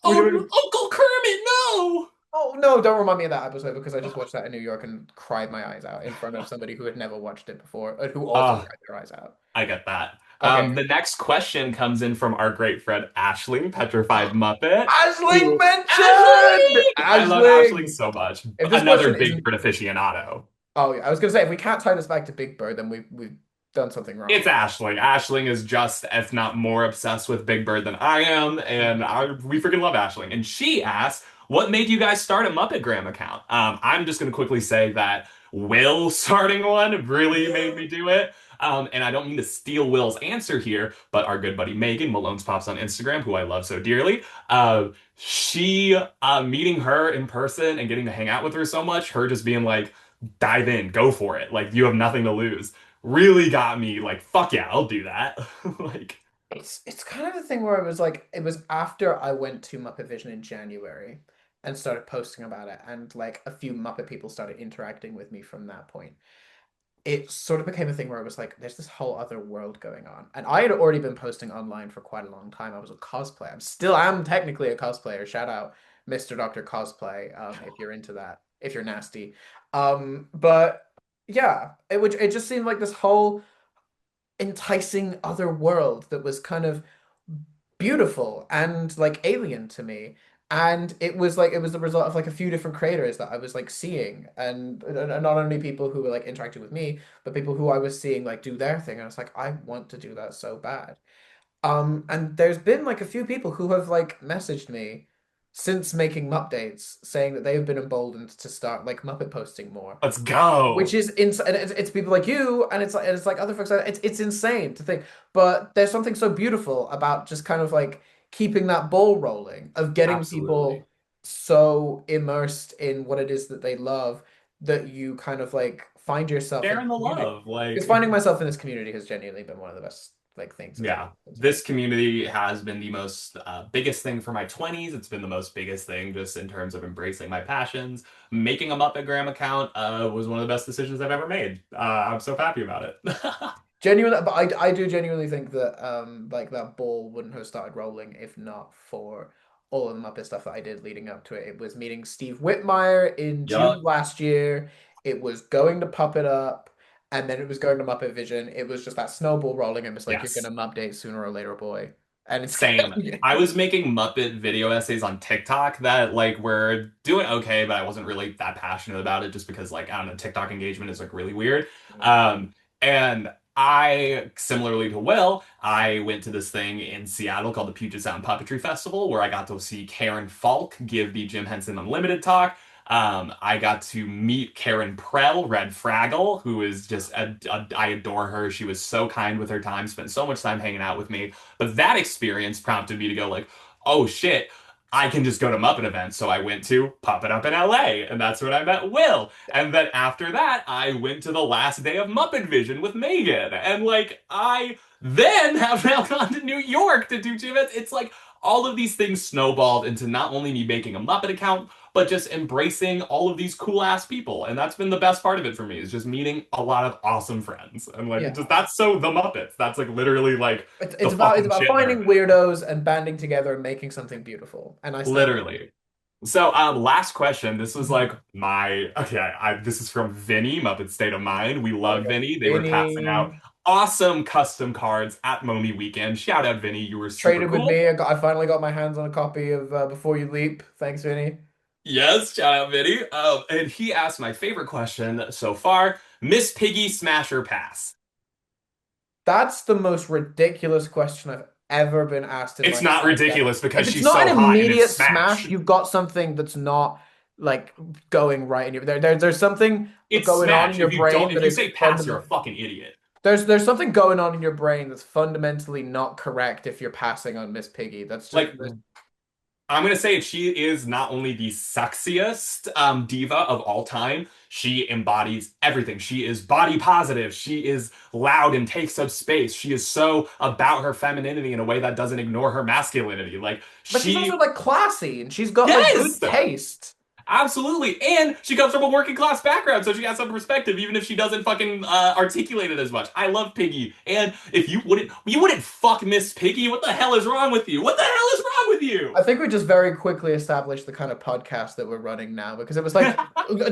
Oh, doing. Uncle Kermit, no! Oh no! Don't remind me of that episode because I just watched that in New York and cried my eyes out in front of somebody who had never watched it before and who also Uh, cried their eyes out. I get that. Okay, The next question comes in from our great friend Ashling, Petrified Muppet. Aisling Who mentioned Ashling! I love Ashling Aisling. so much. If this Another question Big isn't, Bird aficionado. oh yeah, I was gonna say if we can't tie this back to Big Bird, then we've done something It's wrong. Ashling. Ashling is just, if not more, obsessed with Big Bird than I am, and we freaking love Ashling. And she asked, "What made you guys start a Muppetgram account?" I'm just gonna quickly say that Will starting one really made me do it. And I don't mean to steal Will's answer here, but our good buddy Megan, Malone's Pops on Instagram, who I love so dearly, she meeting her in person and getting to hang out with her so much, her just being like, dive in, go for it. Like you have nothing to lose. Really got me like, fuck yeah, I'll do that. Like, It's kind of a thing where it was like it was after I went to Muppet Vision in January and started posting about it, and like a few Muppet people started interacting with me from that point. It sort of became a thing where it was like, there's this whole other world going on. And I had already been posting online for quite a long time. I was a cosplayer. I'm still am technically a cosplayer. Shout out Mr. Dr. Cosplay, if you're into that, if you're nasty. But yeah, it just seemed like this whole enticing other world that was kind of beautiful and like alien to me. And it was like it was the result of like a few different creators that I was like seeing, and not only people who were like interacting with me, but people who I was seeing like do their thing. And I was like, I want to do that so bad. And there's been like a few people who have like messaged me since making Mupdates saying that they've been emboldened to start like Muppet posting more, let's which go. is insane. It's people like you, and it's like other folks. It's insane to think, but there's something so beautiful about just kind of like keeping that ball rolling of getting Absolutely. people so immersed in what it is that they love that you kind of like find yourself in Sharing the the community. love. Because Like, finding myself in this community has genuinely been one of the best like things that's ever yeah, happened to me. this community has been the most biggest thing for my 20s. It's been the most biggest thing just in terms of embracing my passions. Making a Muppet Gram account was one of the best decisions I've ever made. I'm so happy about it. Genuinely, but I do genuinely think that like that ball wouldn't have started rolling if not for all of the Muppet stuff that I did leading up to it. It was meeting Steve Whitmire in June of Yup. last year. It was going to Puppet Up, and then it was going to Muppet Vision. It was just that snowball rolling, and it's like you're Yes. gonna update sooner or later, boy. And it's Same. I was making Muppet video essays on TikTok that like were doing okay, but I wasn't really that passionate about it just because like I don't know, TikTok engagement is like really weird. And I similarly to Will, I went to this thing in Seattle called the Puget Sound Puppetry Festival where I got to see Karen Falk give the Jim Henson Unlimited talk. I got to meet Karen Prell, Red Fraggle, who is just I adore her. She was so kind with her time, spent so much time hanging out with me. But that experience prompted me to go like, oh shit, I can just go to Muppet events. So I went to Puppet Up in LA, and that's when I met Will. And then after that, I went to the last day of Muppet Vision with Megan. And like I then have now gone to New York to do two events. It's like all of these things snowballed into not only me making a Muppet account, but just embracing all of these cool ass people. And that's been the best part of it for me is just meeting a lot of awesome friends. And like just Yeah. that's so the Muppets. That's like literally like It's, the it's about it's fucking about shit there. finding weirdos and banding together and making something beautiful. And I stand by Literally. So, last question. This was it. like my okay. This is from Vinny, Muppet State of Mind. We Oh my love God. Vinny. They were passing out Vinny awesome custom cards at Momi Weekend. Shout out Vinny, you were super traded with cool. me. I finally got my hands on a copy of Before You Leap. Thanks, Vinny. Yes, shout out Vinny. And he asked my favorite question so far: Miss Piggy Smash or Pass? That's the most ridiculous question I've ever been asked in my It's not entire life. ridiculous If because it's she's not so an hot and it's immediate Smash. smash, you've got something that's not like going right in your there's something It's going on in Smash. your brain If that you is say pass, you're a fundamental. fucking idiot. There's something going on in your brain that's fundamentally not correct if you're passing on Miss Piggy. That's just Like I'm gonna say she is not only the sexiest diva of all time, she embodies everything. She is body positive. She is loud and takes up space. She is so about her femininity in a way that doesn't ignore her masculinity. Like but she's also she, like classy and she's got like yes, good taste. absolutely. And she comes from a working class background, so she has some perspective, even if she doesn't fucking articulate it as much. I love Piggy. And if you wouldn't fuck Miss Piggy. What the hell is wrong with you? What the hell is wrong with you? I think we just very quickly established the kind of podcast that we're running now because it was like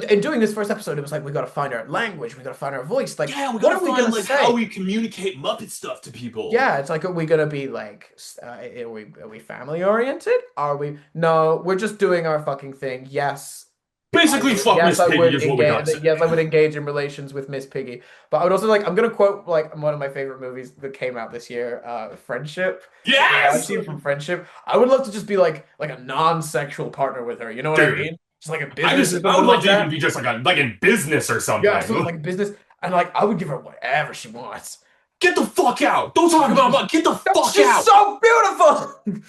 in doing this first episode, it was like we got to find our language, we got to find our voice. Like, Yeah, we what gotta are we gonna find like how say? we communicate Muppet stuff to people. Yeah, it's like, are we gonna be like, are we family oriented? Are we? No, we're just doing our fucking thing. Yes, Basically, fuck yes, Miss I Piggy would is what we gotta engage. say. Yes, I would engage in relations with Miss Piggy. But I would also like. I'm gonna quote like one of my favorite movies that came out this year, Friendship. Yes, Archie from Friendship. I would love to just be like a non-sexual partner with her. You know what I dude. mean? Just like a business or I something would love like to even that. be just like in business or Yeah, something. something like business. And like, I would give her whatever she wants. Get the fuck out! Don't talk about Muppet. Get the fuck She's out! so beautiful.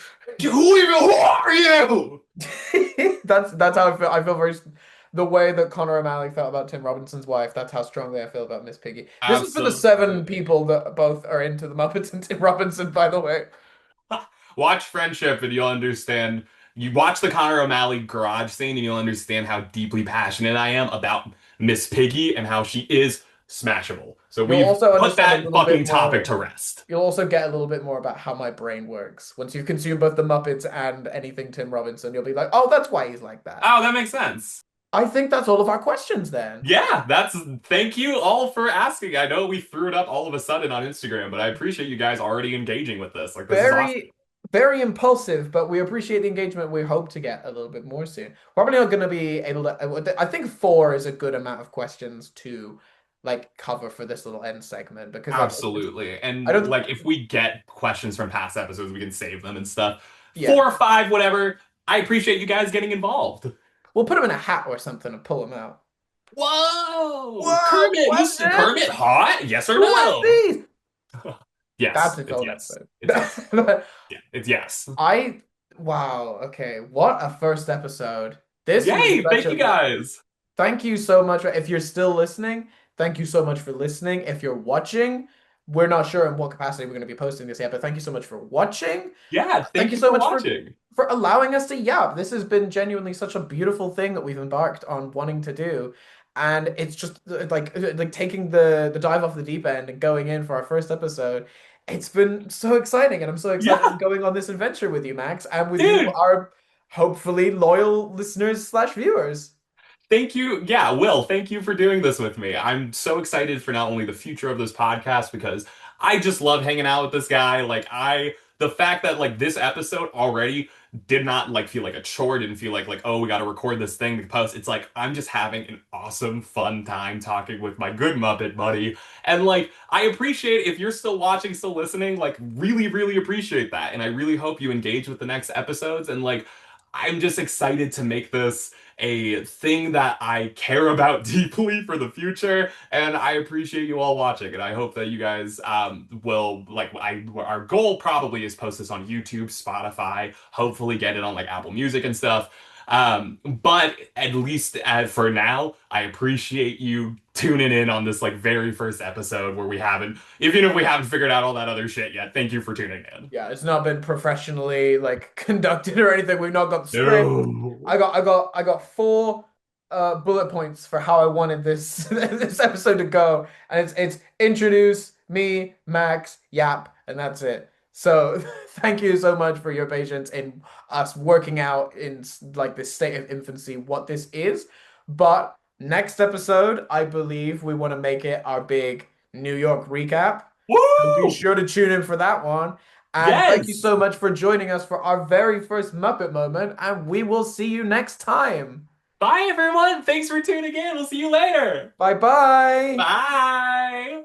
Who are you? That's how I feel. I feel very the way that Connor O'Malley felt about Tim Robinson's wife. That's how strongly I feel about Miss Piggy. This is for the seven Absolutely. people that both are into the Muppets and Tim Robinson, by the way. Watch Friendship and you'll understand. You watch the Connor O'Malley garage scene and you'll understand how deeply passionate I am about Miss Piggy and how she is smashable. So You'll we've also put understand a that little bit fucking topic more. to rest. You'll also get a little bit more about how my brain works. Once you've consumed both the Muppets and anything Tim Robinson, you'll be like, oh, that's why he's like that. Oh, that makes sense. I think that's all of our questions then. Yeah, that's thank you all for asking. I know we threw it up all of a sudden on Instagram, but I appreciate you guys already engaging with this. Like, this is awesome. Very, very impulsive, but we appreciate the engagement. We hope to get a little bit more soon. Probably not going to be able to. I think four is a good amount of questions to like cover for this little end segment because like Absolutely. I And don't. like if we get questions from past episodes, we can save them and stuff. Yeah, 4 or 5, whatever. I appreciate you guys getting involved. we'll put them in a hat or something and pull them out. Whoa! Whoa, Kermit, Kermit questions! hot? Yes or Who was no? these? That's Yes, its it's own yes. episode. It's yes. Yeah, it's yes. I wow, okay. What a first episode. This was Yay! such Thank a you guys. thank you so much. If you're still listening, thank you so much for listening. If you're watching, we're not sure in what capacity we're going to be posting this yet, but thank you so much for watching. Yeah, Thank thank you you so for much watching. for allowing us to yap. This has been genuinely such a beautiful thing that we've embarked on wanting to do. And it's just like taking the dive off the deep end and going in for our first episode. It's been so exciting, and I'm so excited I'm Yeah, going on this adventure with you, Max, and with you, dude. our hopefully loyal listeners slash viewers. Thank you. Yeah, Will, thank you for doing this with me. I'm so excited for not only the future of this podcast because I just love hanging out with this guy. The fact that like this episode already did not like feel like a chore, didn't feel like oh, we got to record this thing to post. It's like I'm just having an awesome fun time talking with my good Muppet buddy. And like I appreciate if you're still watching, still listening, like really really appreciate that. And I really hope you engage with the next episodes and like I'm just excited to make this a thing that I care about deeply for the future, and I appreciate you all watching. And I hope that you guys will like. Our goal probably is post this on YouTube, Spotify, hopefully get it on like Apple Music and stuff. But at least for now, I appreciate you tuning in on this like very first episode where we haven't, even if we haven't figured out all that other shit yet. Thank you for tuning in. Yeah, it's not been professionally like conducted or anything. We've not got the script. No. I got four bullet points for how I wanted this this episode to go. And it's introduce me, Max, Yap, and that's it. So thank you so much for your patience in us working out in like this state of infancy what this is. But next episode, I believe we want to make it our big New York recap. So be Woo! sure to tune in for that one. And thank you Yes. so much for joining us for our very first Muppet moment. And we will see you next time. Bye, everyone. Thanks for tuning in. We'll see you later. Bye bye. Bye.